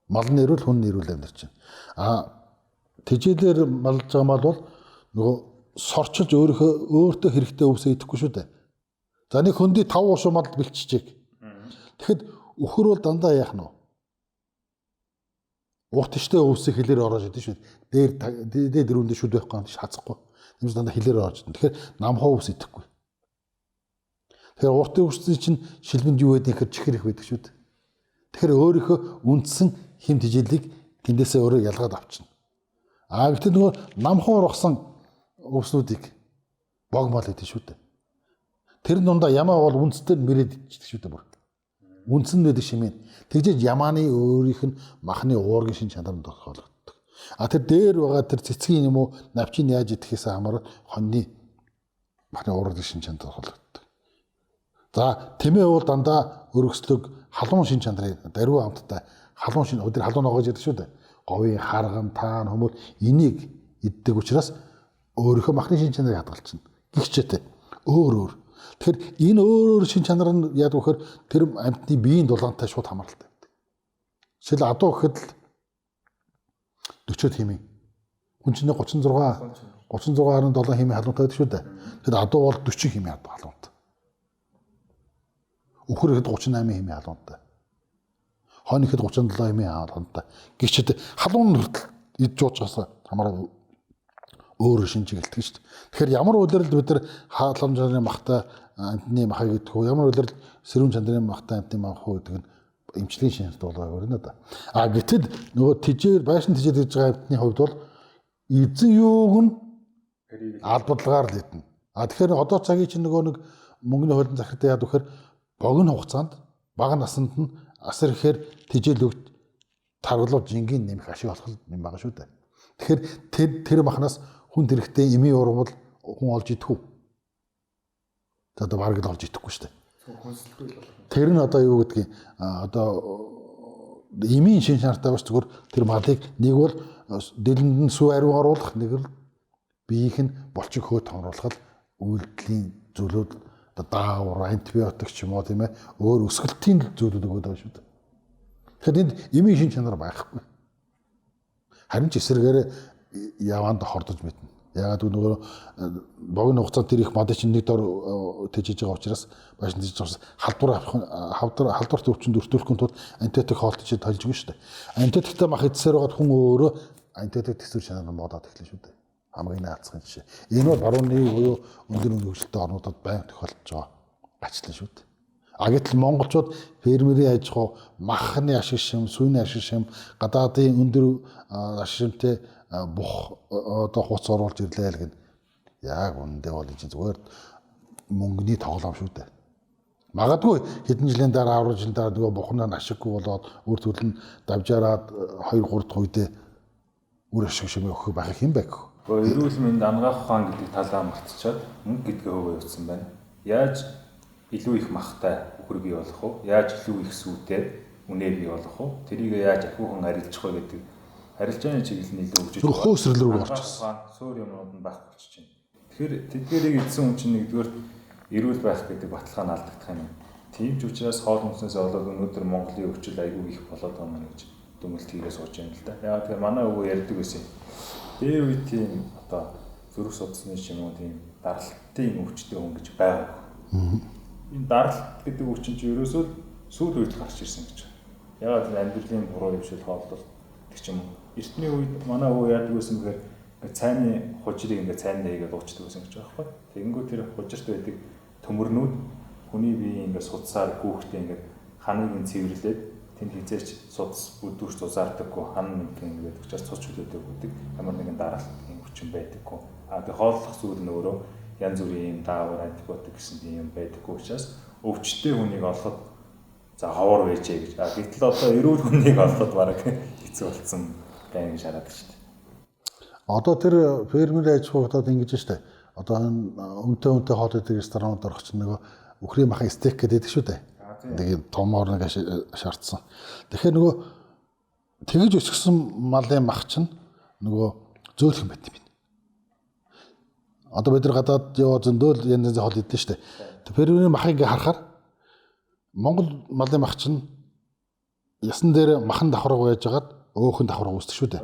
[SPEAKER 2] малны эрүүл хүн эрүүл амьдарч байна. Тэжээлэр малж байгаа мал бол нөгөө сорчилж өөртөө хэрэгтэй өвсөө идэхгүй шүү дээ. За нэг хөндөй 5 мал бэлччихээг. Тэгэхэд өхөр бол дандаа яах нь вэ? Урт штэ өвсөө хэлээр орож идэв шүү. Дээр дөрөндөө шүд байхгүй юм шаацахгүй. Тиймээс дандаа хэлээр орж идэв. Тэгэхээр намхаа өвс идэхгүй. Тэгэхээр урт өвсний чинь шилбэнд юу байдгийг чихэр их байдаг шүү дээ. Тэгэхээр өөрийнхөө үндсэн хэм тэжээлийг тэндээсээ өөрөө ялгаад авчна. Гэтэл нөгөө намхуу ургасан өвснүүдийг богмол гэдэг шүү дээ. Тэр дундаа ямаа бол үндэстэй мөрөөд идчихдэг шүү дээ бүр. Үндсэн байдаг шимээ. Тэгжээж ямааны өөрийнх нь махны уургийн шин чанаранд тохиолддог. Тэр дээр байгаа тэр цэцгийн юм уу навчийг яаж идэхээс хамаарат хоньны махны уургийн шин чанаранд тохиолддог. За тэмээ бол дандаа өргөслөг халуун шин чанарын даруй хамттай халуун шин өдөр халуун ногоож яадаг шүү дээ. Говийн харган таан хүмүүс энийг иддэг учраас өөрийнхөө махны шин чанарыг хадгалчихна. Гихчээтэй өөр. Тэгэхээр энэ өөр шин чанар нь яад вөхөр тэр амьтны биеийн дулаантай шууд хамааралтай байдаг. Жишээл адуу гэхэд л 40-од хэмээн. Хүн чинь 36.7 хэмээн халуунтай байдаг шүү дээ. Тэгэхээр адуу бол 40 хэмээн халуунтай. Өхөр ихэд 38 хэмээн халуунтай. Хонь ихэд 37 хэмээн халуунтай. Гихчээд халуун хүртэл идж уужгаас хамаараа өөр шинжиг гэлдэг шүү дээ. Тэгэхээр ямар үйлрэлд бид нар хаалган чанарын махтай амтны махыг идэх үү, ямар үйлрэлд сэрүүн чанарын махтай амтны мах уу гэдэг нь эмчилгээний шинжилт болоо өрнө да. Гэтэл нөгөө тэжээр байшин тэжээр гэж байгаа амтны хувьд бол эзэн юуг нь албадлагаар л идэнэ. Тэгэхээр одоо цагийн чинь нөгөө нэг мөнгөний хуулийн захиртай яад вөхөр богино хугацаанд бага наснд нь асар ихээр тэжээлөгт таргалуу жингийн нэмэх ашиг олох юм байгаа шүү дээ. Тэгэхээр тэр махнаас хүн тэрэгтэй эмийн ургамал хүн олж идэх үү? За одоо бараг л олж идэхгүй шүү дээ. Тэр нь одоо юу гэдгийг одоо эмийн шин чанартай бас зүгээр тэр малыг нэг бол дэлэнд нь сүү ариун оруулах, нэг л биеийнх нь болчиг хөөт хонруулах үйлдэлийн зүйлүүд одоо даавар, антибиотик ч юм уу тийм ээ өөр өсгөлтийн зүйлүүд өгöd байгаа шүү дээ. Тэгэхээр энд эмийн шин чанар байхгүй. Харин ч эсрэгээр яваанд хордож мэднэ. Ягаад гэвэл нөгөө богино хугацаанд тэр их мод чинь нэг дор тэжиж байгаа учраас башин тэжиж байгаа халдварт өвчнөд өртүүлэхгүй тул антибиотик хоолтож толжгүй шүү дээ. Антибиотиктай мах эдсээр байгаад хүн өөрөө антибиотик төсвөр чанар модоод эхлэх шүү дээ. Хамгийн наацхан жишээ. Энэ бол барууны буюу өндөр хөгжилтэй орнуудад байнга тохиолдож байгаа гачлан шүү дээ. Гэтэл монголчууд фермерийн аж ахуй, махны ашиг шим, сүйний ашиг шим, гадаадын өндөр ашиг шимтэй бух одоо хуц оруулж ирлээ гэх яг үндэ бол энэ зүгээр мөнгөний тоглоом шүү дээ. Магадгүй хэдэн жилийн дараа 10 жилийн дараа нөгөө бухнаа ашиггүй болоод үр төлн давжаараад 2 3 дахь үедээ үр ашиг шимээ өгөх байх юм бэ гэх.
[SPEAKER 1] Гэхдээ эрүүл мэнд ангаах ухаан гэдэг талаа мартчихад мөнгө гэдгээ хөвөө явуулсан байна. Яаж илүү их махтай үхэр бий болох вэ? Яаж илүү их сүйтэй үнэ бий болох вэ? Тэрийг яаж ахиухан арилжах вэ гэдэг арилжааны чиглэл нь илүү хөгжиж
[SPEAKER 2] байгаа. Хөөсрөл рүү орчихсон.
[SPEAKER 1] Суур юмнууд нь байх болчихж байна. Тэгэхээр тэдгээрийг эзэн хүн чинь нэгдүгээр эрүүл байх гэдэг баталгаа нь алдагдах юм. Тийм ч учраас хоол хүнснээс болоод өнөөдөр Монголын өвчл айгүй их болоод байгаа мэн гэж дүгнэлт хийгээ сууж байна л да. Яагаад тэгэхээр манай өвөө ярьдаг байсан. Дээр үе тийм одоо зүрх судасны ч юм уу тийм даралтын өвчтэй хүн гэж байгаа. Энэ даралт гэдэг өвчин чинь ерөөсөө сүүл үед гарч ирсэн гэж. Яагаад гэвэл амьдралын буруу хөвшил хооллол гэх юм уу. Эртний үед манай өвөө яадаг байсан гэхээр цайны хужирыг ингээд цайнд нэгээд уучдаг байсан гэж байгаа байхгүй. Тэгэнгүүт тэр хужирт байдаг төмөрнүүд хүний биеийн ингээд судсаар гүөхтэй ингээд ханыг нь цэвэрлээд тэнд хизээч судас өдөрч зузаардаггүй хан нэг ингээд учраас цуц чөлөөтэй өгдөг ямар нэгэн дараалтын хүчин байдаггүй. Тэгээ хооллох зүйл нь өөрөө янз бүрийн юм даавар антибиотик гэсэн юм байдаггүй учраас өвчтөе хүнийг олоход за ховор байжээ гэж. Гэтэл одоо эрүүл хүнийг олоход бараг хэцүү болсон байна гэж хараад шүү дээ.
[SPEAKER 2] Одоо тэр фермер аж ахуйд ингэж штэ. Одоо өнтэй хоол идэх ресторанууд орох чинь нөгөө үхрийн махан стейк гэдэг шүү дээ. Тэгээд томоор нэг шаардсан. Тэгэхээр нөгөө тэгж өсгсөн малын мах чинь нөгөө зөөлхөн байт юм байна. Одоо бид нар гадаад яваа зөндөөл янз янзын хоол идэж штэ. Фермерийн махыг ингээ харахаар Монгол малын мах чинь ясан дээр махан давхарга байжгаад өөхөн давхарга үүсдэг шүү дээ.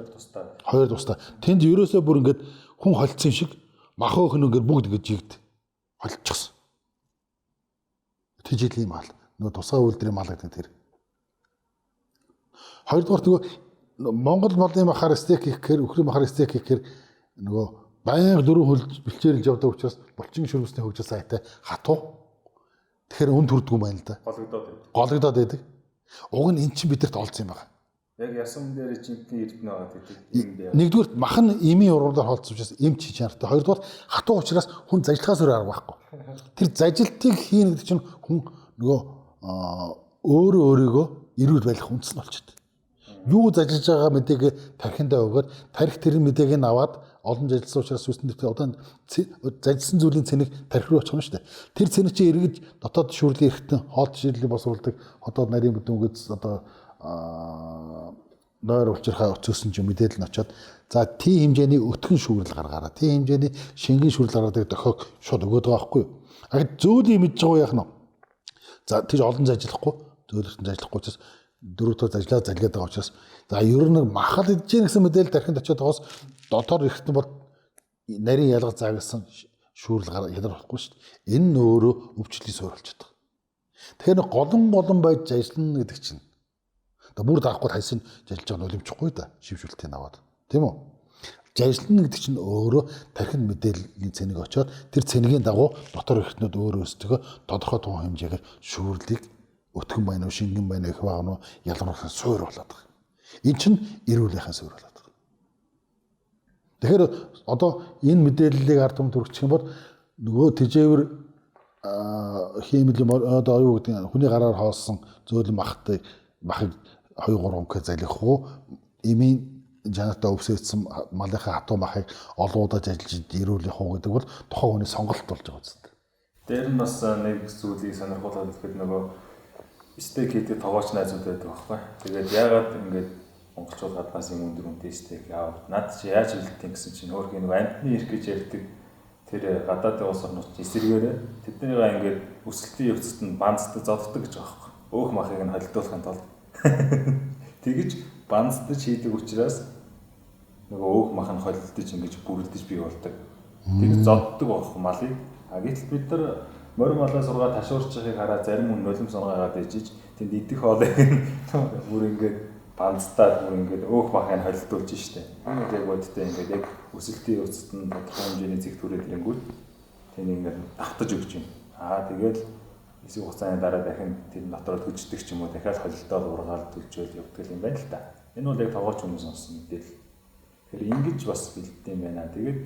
[SPEAKER 2] Хоёр тустай. Тэнд ерөөсөө бүр ингээд хүн холцсон шиг мах өөхөн ингээд бүгд ингээд жигд холцчихсон. Тэжээлийн мал. Нөгөө тусгай үйлдвэрийн мал гэдэг тэр. Хоёрдугаар нөгөө Монгол малын махаар стейк хийхээр, үхрийн махаар стейк хийхээр нөгөө баян дөрөв бэлчээрэлж явдаг учраас булчин шүрмэсний хөгжил сайтай хатуу. Тэгэхээр үн төрдгөө байна л да. Гологдоод байдаг. Уг нь эн чинь бидэрт олцсон юм байна.
[SPEAKER 1] Яг ясан дээр жинхэнэ эрдэнэ байгаа гэдэг.
[SPEAKER 2] Нэгдүгээр махан эмийн ургамлаар холцсон учраас эмч хийж чанартай. Хоёрдугаар хатуу учраас хүн зажлахаас өөр арга байхгүй. Тэр зажилтыг хийн гэдэг чинь хүн нөгөө өөрөө өөрийгөө эрүүл байх үндэс нь болчиход. Юу зажилж байгаа мэдээгээ тархиндаа өгөөд тархи тэр мэдээг нь аваад олон зажилсан учраас үстэн дээр одоо зажилсан зүйлийн цэнийг тархи руу очих юм шүү дээ. Тэр цэнийг чи эргэж дотоод шүрлийн эрхтэн хоол ширлийг босруулдаг хотод нарийн бүдүүнгээс одоо нойр улчирхаа өцөөсөн ч мэдээлэл нь очоод за тийм хэмжээний өтгөн шүүрэл гаргаараа тийм хэмжээний шингэн шүүрэл гаргадаг дохиог шууд өгöd байгаа байхгүй юу. Зөөлийг мэдж байгаа яах нь. За тийж олон зажлахгүй зөөлөртөн зажлахгүй учраас дөрөвдөө зажлаад байгаа учраас за ер нь махал идэж гэнэ гэсэн мэдээлэл тархинд очиод байгаас дотор эрхтэн бол нарийн ялга заагсан шүүрэл ялгархгүй шүү дээ. Энэ нь өөрөө өвчлөлийн суурь болчиход байгаа. Тэгэхээр голон байж ажиллана гэдэг чинь бүр даахгүй хайсан ажиллаж байгаа нь олимпихгүй да шившүүлтийг аваад тийм үү. Ажиллана гэдэг чинь өөрөө тархинд мэдээллийн цэнийг очоод тэр цэнийг дагуу дотор эрхтнүүд өөрөө өсдөгөө тодорхой туун хэмжээгээр шүүрлийг өтгөн байна уу шингэн байна их баг нь ялгаруулах суурь болоод байгаа. Энэ чинь эрүүлэхэн суурь болоод байгаа. Тэгэхээр одоо энэ мэдээллийг ард түмэнд хүргэх юм бол нөгөө тэжээвэр хиймэл одоо юу гэдэг хүний гараар хоолсон зөөлөн махыг 2-3 өнкө залих уу эмийн жанартаа өвсөйдсөн малынхаа хатуу махыг олоодаж ажиллаж ирүүлэх уу гэдэг бол тухайн хүний сонголт болж байгаа үстэй.
[SPEAKER 1] Дээр нь бас нэг зүйлийг сонирхолтой гэхэд нөгөө стейк хийдэг тогооч найзууд байдаг байхгүй. Тэгээд яагаад ингэж монголчууд гаднаас юм өндөр үнэтэй стейк яав. Наад чи яаж хэлдэг гэсэн чинь өөрхий нөгөө амьтны ирэх гэж ярьдаг тэр гадаадын улс орнууд эсэргээрээ тэднийгээ ингэж өсөлтийн явцад нь банцтай зодддог гэж байгаа байхгүй. Өөх махыг нь холилдуулахын тулд тэгэж банцдаж хийдэг учраас нөгөө өөх мах нь холилдож ингэж бүрэлдэж бий болдог. Тэг зодддог байхгүй малыг. Гэтэл бид нар морь малаа сургаад ташуурчхыг хараад зарим хүн нулимс онгаагаад ижиж тэнд идэх хоолыг бүр ингэж банцдаад бүр ингэж өөх махыг холилдуулж штэ. Энэ яг бодтой ингэж яг өсөлтийн явцад нь тодорхой хэмжээний зэг түрээд ирэнгүүт тэнийг ингэж давтаж өгч юм. Тэгээд эсэг хугацааны дараа дахин тэр дотороо хөждөг ч юм уу дахиад холилдоод ургаал төлжөөл явдаг юм байна л та. Энэ бол яг тоглож хүмүүс сонсон мэдээлэл. Тэгэхээр ингэж бас бэлддэг юм байна. Тэгээд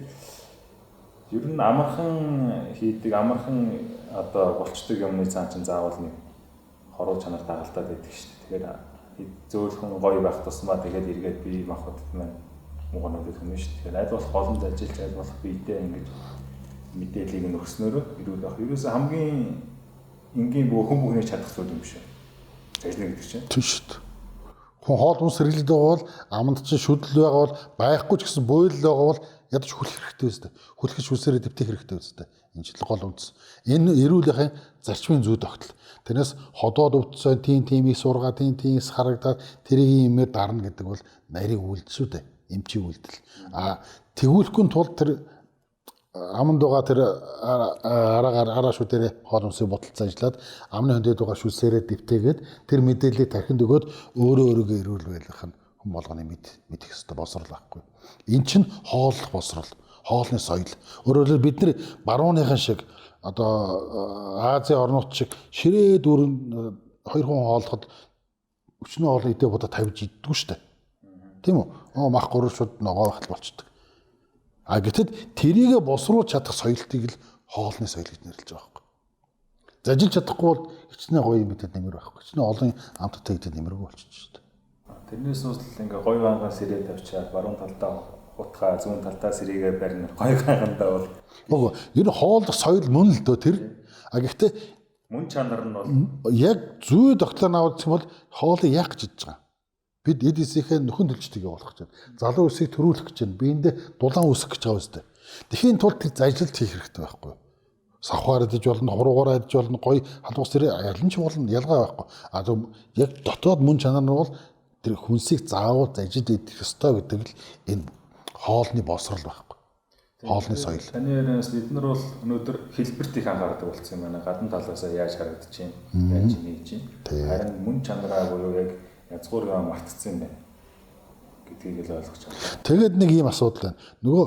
[SPEAKER 1] Ер нь амархан хийдэг, амархан одоо болчдөг юмны цаан чинь заавал нэг хоруу чанар дагалдаад байдаг шүү дээ. Тэгэхээр зөөлхөн гоё байх тусмаа тэгээд эргээд бие махбодд маань муугнууд өгнө шүү дээ. Тэгэхээр аль болох голомж ажиллаж аль болох биедээ ингэж мэдээллийг нь өгснөөрөө ирүүл байх. Ерөөсөө хамгийн энгийн бүх хүмүүний чадах зүйл юм шүү. Ажиллана гэдэг чинь.
[SPEAKER 2] Тийм шүү дээ. Хүн хоол хүнс сэргэлээд байгаа бол аманд чинь шүдэл байгаа бол байхгүй ч гэсэн буйл байгаа бол ядаж хүлэх хэрэгтэй өстэй. Хүлхэж хүсээрээ дэвтэх хэрэгтэй өстэй. Энэ жил гол үндэс. Энэ эрүүлэхийн зарчмын зүй тогтол. Тэрнээс ходоод өвдсөн тиймийг сургаа тиймээс харагдаад тэрийг юмээр дарна гэдэг бол нарийн үйлдэл шүү дээ. Эмчийн үйлдэл. Тэгүүлэхгүй тулд тэр аманд байгаа тэр араа шүдэрээ хоол хүнсээ бодолцоо ажиллаад амны хөндөд байгаа шүсээрээ дэвтээгээд тэр мэдээллийг тархинд өгөөд өөрөөгөө эрүүлүүлэх нь хүн болгоны мэдэх ёстой босрол байхгүй. Эн чинь хооллох босрол, хоолны соёл. Өөрөөр хэлбэл бид нар барууныхан шиг одоо Азийн орнууд шиг ширээ дүүрэн 2 хүн хооллоход өчнөө хоол идэ бодо тавьж иддэггүй шүү дээ. Тийм үү? Мах гурав шууд ногоо байхад болчдөг. Гэтэл тэрийгэ босруулж чадах соёлтыг л хоолны соёл гэж нэрлэж байгаа байхгүй. Зажилж чадахгүй бол хичнээн гоё юм бидэд нэмэр байхгүй. Хичнээн олон амттай гэдэг нэмэргүй болчихж шүү дээ.
[SPEAKER 1] Тэрнээс ууслал ингээ гоё гангаа сэрээ тавьчаад баруун талдаа утгаа зүүн талдаа сэрээгээ барина. Гоё гангандаа бол
[SPEAKER 2] ер нь хооллох соёл мөн л дөө тэр. Гэхдээ
[SPEAKER 1] мөн чанар нь бол
[SPEAKER 2] яг зүй тогтлоо наваад юм бол хоолыг яах гэж идэж байгаа. Бид эд эсийнхээ нөхөн төлжтгийг явуулах гэж байна. Залуу өсийг төрүүлэх гэж байна. Биендээ дулаан үсэх гэж байгаа үстэй. Тэхийн тулд тэр зажилт хийх хэрэгтэй байхгүй. Савхаар идэж болно, хуруугаар идэж болно, гоё халуус тэр ялан ч болно, ялгаа байхгүй. Яг дотоод мөн чанар нь бол тэр хүнсийг заавал зажид идэх ёстой гэдэг л энэ хоолны босрол байхгүй. Хоолны соёл.
[SPEAKER 1] Таны ярианаас бид нар бол өнөөдөр хэлбэрт их анхаардаг болсон юм байна. Гадна талаас яаж харагдаж байна, яаж нээж байна. Харин мөн чанараа буюу яг язгуур юм мартцсан байна гэдгийг л ойлгож байна.
[SPEAKER 2] Тэгээд нэг ийм асуудал байна. Нөгөө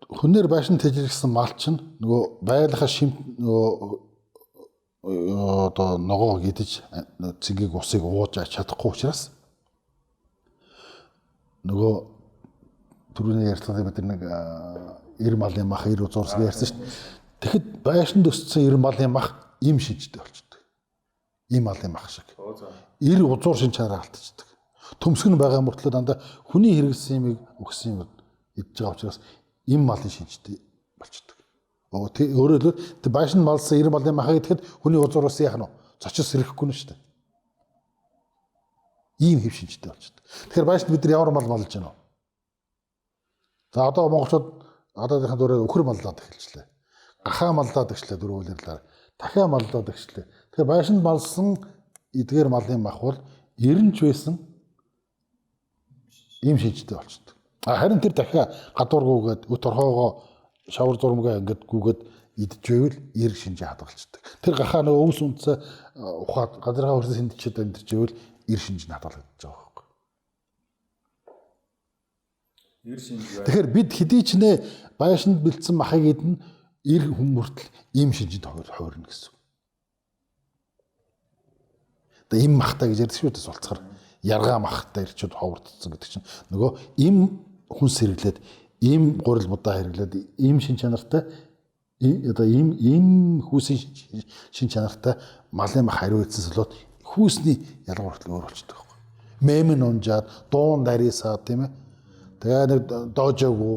[SPEAKER 2] хүнээр байшин тэжрэгсэн мал чинь нөгөө байгалийнхаа шимт одоо ногоог идэж цэнгийг усыг ууж чадахгүй учраас нөгөө түрүүний ярьсан бид нэг эр малын мах эр зурсаг ярьсан шүү дээ. Тэгэхэд байшинд өссөн эр малын мах им шинжтэй болчдөг. Им малын мах шиг. Эр узуур шин чанараа алдчихдаг. Төмсгөн байгаа мөртлөө дандаа хүний хэрэгсэн юмыг өгсөн юм идж байгаа учраас им малын шинжтэй болчдөг. Өөрөөр хэлбэл байшин малсан эр малын махаа идэхэд хүний узуураас яах нь зочис сэрэхгүй нь шүү дээ. Ийм хэв шинжтэй болчдөг. Тэгэхээр байшинд бид нар ямар мал малж байна вэ? За одоо монголчууд одоодынхаа дөрөөр өхөр маллаад эхэлжлээ. Гахаа маллаад эхэллээ дөрвөлөрлөөр. Дахиа маллаад эхэллээ. Тэгэхээр байшинд малсан эдгээр малын мах бол эренч байсан ийм шинжтэй болчдөг. Харин тэр дахиа гадуургүйгээд өт орхоогоо шавар зурмгаа ингээд гүгээд идчихвэл эрг шинжээ хадгалцдаг. Тэр гахаа нөгөө өвс үнцээ ухаад газараа хөрсөн сэндчээд амьдчихвэл эрг шинж нь хадгалагдаж байгаа байхгүй.
[SPEAKER 1] Эрг шинж.
[SPEAKER 2] Тэгэхээр бид хэдий ч нэ байшинд бэлдсэн махыг идэн эрг хүмүүртэл ийм шинжэд хойрно гэсэн. Тэгээ им махтаа гэж ярьдаг шүү дээ сулцгаар. Яргаа махтаа ирчүүд ховордсон гэдэг чинь нөгөө им хүн сэргэлээд им гурил будаа хэрэглээд им шин чанартай одоо им хүүсийн шин чанартай малын мах хариу эзэн солиод хүүсний ялгуур хүртэл өөр болчихдог байхгүй. Мэмэн унжаад дуун дарисаа тийм ээ. Тэгээ нэг доожоогүй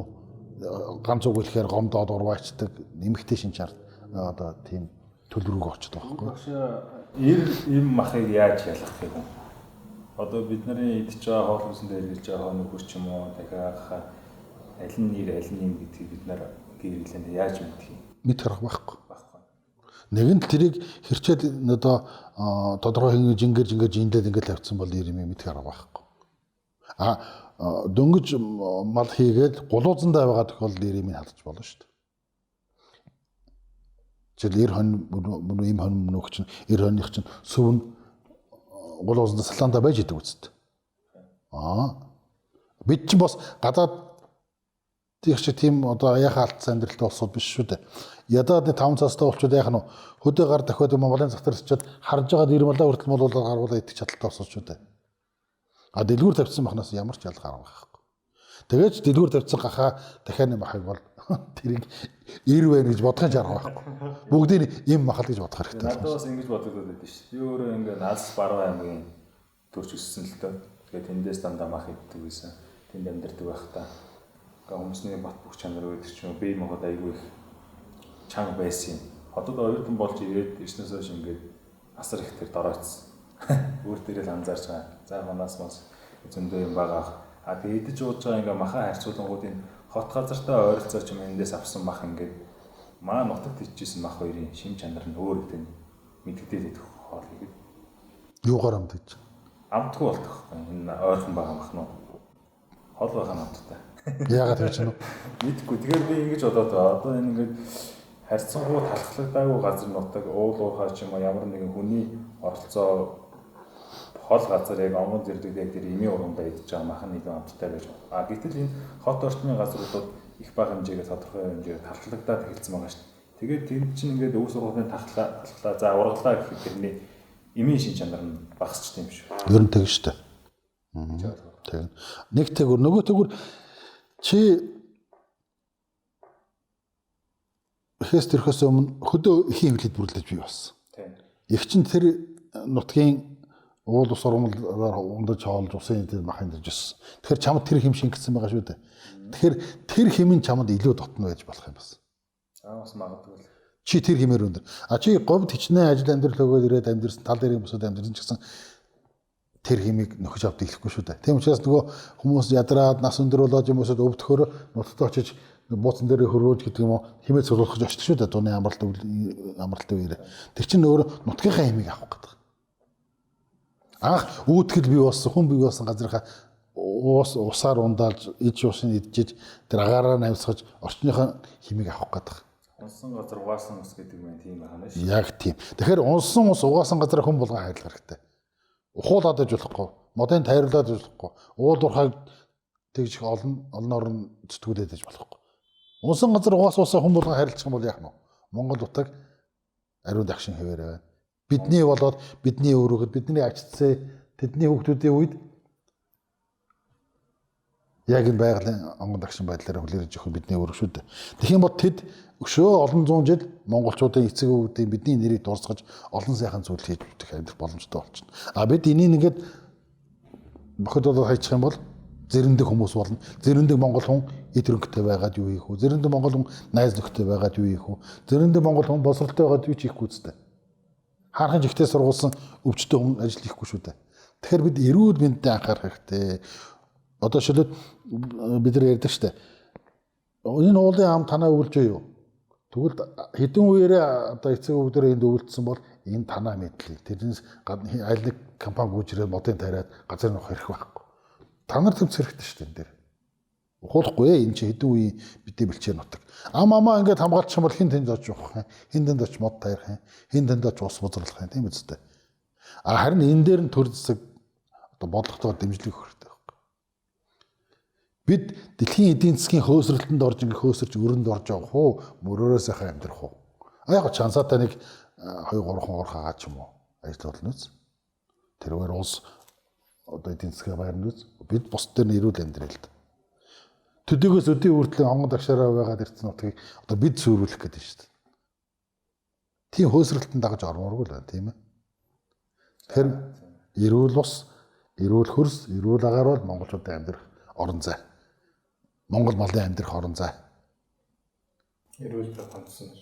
[SPEAKER 2] ганц үг хэлэхээр гомдоод урваачдаг нэмэгтэй шин чанар одоо тийм төлрүүг очдог байхгүй.
[SPEAKER 1] Им махыг яаж ялгах юм? Одоо бидний идэж байгаа хоол хүнсэнд хэрэглэж байгаа нөхөр ч юм уу дахиад аль нь нэр аль нь юм гэдгийг бид нар гэрэлэнд яаж мэдэх юм?
[SPEAKER 2] Мэд харах байхгүй. Нэг нь тэрийг хэрчээд одоо тодорхой хин жингээр жиндээд ингээд тавьсан бол юм мэд харах байхгүй. Дөнгөж мал хийгээд гулуузандаа байгаа тохиолдолд юм хадаж болно шүү дээ. Жишээл эр хон им хон мөнөх чинь эр хоных чинь сүвн гулуузанд салаанда байж идэг үст. Бид чинь бас гадаад тийх чи тийм одоо яхаа алдсан амьдралтай болсод биш шүү дээ. Ядаад 5 цаастай болчод яах нь хөдөө гар дахиад малын захтарчаад харж байгаа ир малаа хүртэл молуулаад гаргуулаад идэх чадaltaй болсод шүү дээ. Дэлгүүр тавьсан махнаас ямар ч ялгаа гарах байхгүй. Тэгээд дэлгүүр тавьсан гахаа дахианы махыг бол тэрийг ир байна гэж бодох jarах байхгүй. Бүгдийг им махал гэж бодох хэрэгтэй.
[SPEAKER 1] Надад бас ингэж бодогдоод байдаг шүү. Би өөрөө ингээд Алс Баруун аймгийн төрч өссөн л тоо. Тэгээд тэндээс дандаа мах иддэг байсан. Тэнд амьдардаг байхдаа. Ингээ хүмүүсний бат бүх чанар өөдөр ч юм бие махбод айгүй их чанга байсан юм. Одоо оюутан болж ирээд ирснээс хойш ингээд асар их тэр доройтсон. Өөр дээрээ л анзаарч байгаа. За манаас мас зөндөө юм байгаа. А тэгээд идэж ууж байгаа ингээ маха харьцуулангуудын хот газартаа ойролцоо ч юм эндээс авсан мах ингээд маа нутагт ичижсэн мах хоёрын шин чанар нь өөр гэдэг нь мэддэгдээд идэх хоол хийгээд.
[SPEAKER 2] Юугаар амдаж?
[SPEAKER 1] Амтгүй болтох. Энэ ойрхон байгаа мах нь хол байгаа амттай.
[SPEAKER 2] Яагаад гэж юм бэ?
[SPEAKER 1] Мэдгүй. Тэгэхээр би ингэж бодоод байгаа. Одоо энэ ингээд харьцангуй талхлагдаагүй газар нутаг уул уурхай ч юм уу ямар нэгэн хүний оролцоо хол газар яг онгон зэрлэг яг тэр эмийн ургамдаа идэж байгаа мах нь илүү амттай байж байна. А гэтэл энэ хот орчны газруудад их бага хэмжээгээ тодорхой хэмжээгээр талхлагдаад эхэлсэн байгаа шүү дээ. Тэгээд тэр чинь ингээд өв сургуулийн талхлаа за ургалаа гэхэд тэрний эмийн шин чанар нь багасчт юм шүү.
[SPEAKER 2] Ер нь тэг шүү дээ. Тэг. Нэг тэгүр нөгөө тэгүр чи хэс тэрхээс өмнө хөдөө ихийн хөвлөд бүрлдэж бий болсон.
[SPEAKER 1] Тийм.
[SPEAKER 2] Их чинь тэр нутгийн уул ус ургамлаар ундаж хоолж усын дээр махын дэж өссөн. Тэгэхээр чамд тэр хэм шингэсэн байгаа шүү дээ. Тэгэхээр тэр хэм нь чамд илүү дотно байж болох юм бас.
[SPEAKER 1] Бас магадгүй л.
[SPEAKER 2] Чи тэр хэмээр өндөр. А чи говьд хичнээн ажил амьдрал өгөөд ирээд амьдрсан тал дээрийн бусад амьдрсан ч гэсэн тэр хэмийг нөхөж авд ихгүй шүү дээ. Тийм учраас нөгөө хүмүүс ядраад нас өндөр болоод юм уусаад өвдөхөөр нутагт очиж бууцан дээр хөрвөөж гэдэг юм уу хэмээ цуглуулах гэж очдог шүү дээ. Дууны амралтын үеэр. Тэр чинь өөрөө нутгийнхаа хэмийг авах гэдэг. Анх үүдгэл бий болсон хүн бий болсон газрынхаа усаар ундаалж иж уушин идчихэж тэр агаараа навсгаж орчныхаа хэмийг авах гэдэг.
[SPEAKER 1] Унсан газар угаасан ус гэдэг юм тийм байна шүү.
[SPEAKER 2] Яг тийм. Тэгэхээр унсан ус угаасан газар хүн болгон хайрлах хэрэгтэй. Ухуулаад иж болохгүй, модын тайруулаад иж болохгүй, уул уурхайг тэгж олноор нь зүтгүүлээд иж болохгүй. Унсан газар угаасан усаа хүн болгон хайрлах юм бол яах нь вэ? Монгол утаг ариун дагшин хэвээр байна. Бидний болоод бидний өөрөөхөд бидний ачтсаа тэдний хүүхдүүдийн үед яг энэ байгалийн онгон дагшин байдлаараа хүлээж өгөх бидний өөрөг шүү дээ. Тэгэх юм бол тэд өшөө олон зуун жил монголчуудын эцэг өвгүүдийн бидний нэрийг дурсгаж олон сайхан зүйл хийж өгөх амьдрах боломжтой болчихно. А бид энийг ингээд бохидолоо хайчих юм бол зэрэндэг хүмүүс болно. Зэрэндэг монгол хүн эд хөрөнгөтэй байгаад юу хийх вэ? Зэрэндэг монгол хүн найз нөхдөй байгаад юу хийх вэ? Зэрэндэг монгол хүн босролтой байгаад юу хийхгүй үстэй. Харахын жигтэй сургуулсан өвчтөй хүн ажил хийхгүй шүү дээ. Тэгэхээр бид эрүүл мэндэд анхаарах хэрэгтэй. Одоо шилээд бид нар ярьдаг шүү дээ. Энэ уулын ам танаа өвлж юу? Тэгвэл хэдэн үеэрээ одоо эцэг өвгдөрөө энд өвлдсөн бол энэ танаа мэдлээ. Тэрнээс аль нэг компани гүйжрээд модын тариад газар нөх хэрэг байхгүй. Та нар төвц хэрэгтэй шүү дээ энэ дээр. Ухуулахгүй ээ энэ чи хэдэн үе бидний бэлчээр нутаг. Амаа ингээд хамгаалчих юм бол хин тэнд очиж явах юм. Хин тэнд очиж мод таярах юм. Хин тэнд очиж ус бузруулах юм тийм үстэй. А харин энэ дээр нь төр зэсэг одоо бодлоготойгоор дэмжлэг өгөх хэрэгтэй байхгүй. Бид дэлхийн эдийн засгийн хөөсрөлтөнд орж ингээ хөөсөрч өрөнд орж явах уу? Мөрөөрөө сайхан амьдрах уу? А яг чансаатай нэг 2 3 хоногор хаагаад ч юм уу ажил болно үз. Тэрээр улс одоо эдийн засгийн байр нь үз. Бид бус дээр нь эрүүл амьдрал л да. Төдийгөөс өдөө хүртэл онгон дагшаараа байгаад ирсэн нутгийг одоо бид сүрүүлэх гэдэг шүү дээ. Тийм хөөсрөлтөнд дагаж ормооргүй л байна тийм ээ. Тэгэхээр эрүүл ус, эрүүл хөрс, эрүүл агаар бол монголчуудын амьдрах орон зай. Монгол малын амьдрах орон зай.
[SPEAKER 3] Эрүүл хандсан.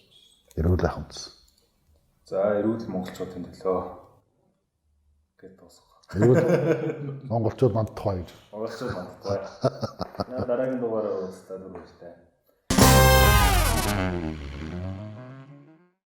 [SPEAKER 2] Эрүүл хандсан.
[SPEAKER 1] За эрүүл монголчуудын төлөө гэдэг дуусах.
[SPEAKER 2] Эрүүл монголчууд мандтугай гэж.
[SPEAKER 1] Монголчууд мандтугай. Дараагийн дугаараа уулзтаа дүрвэртэй.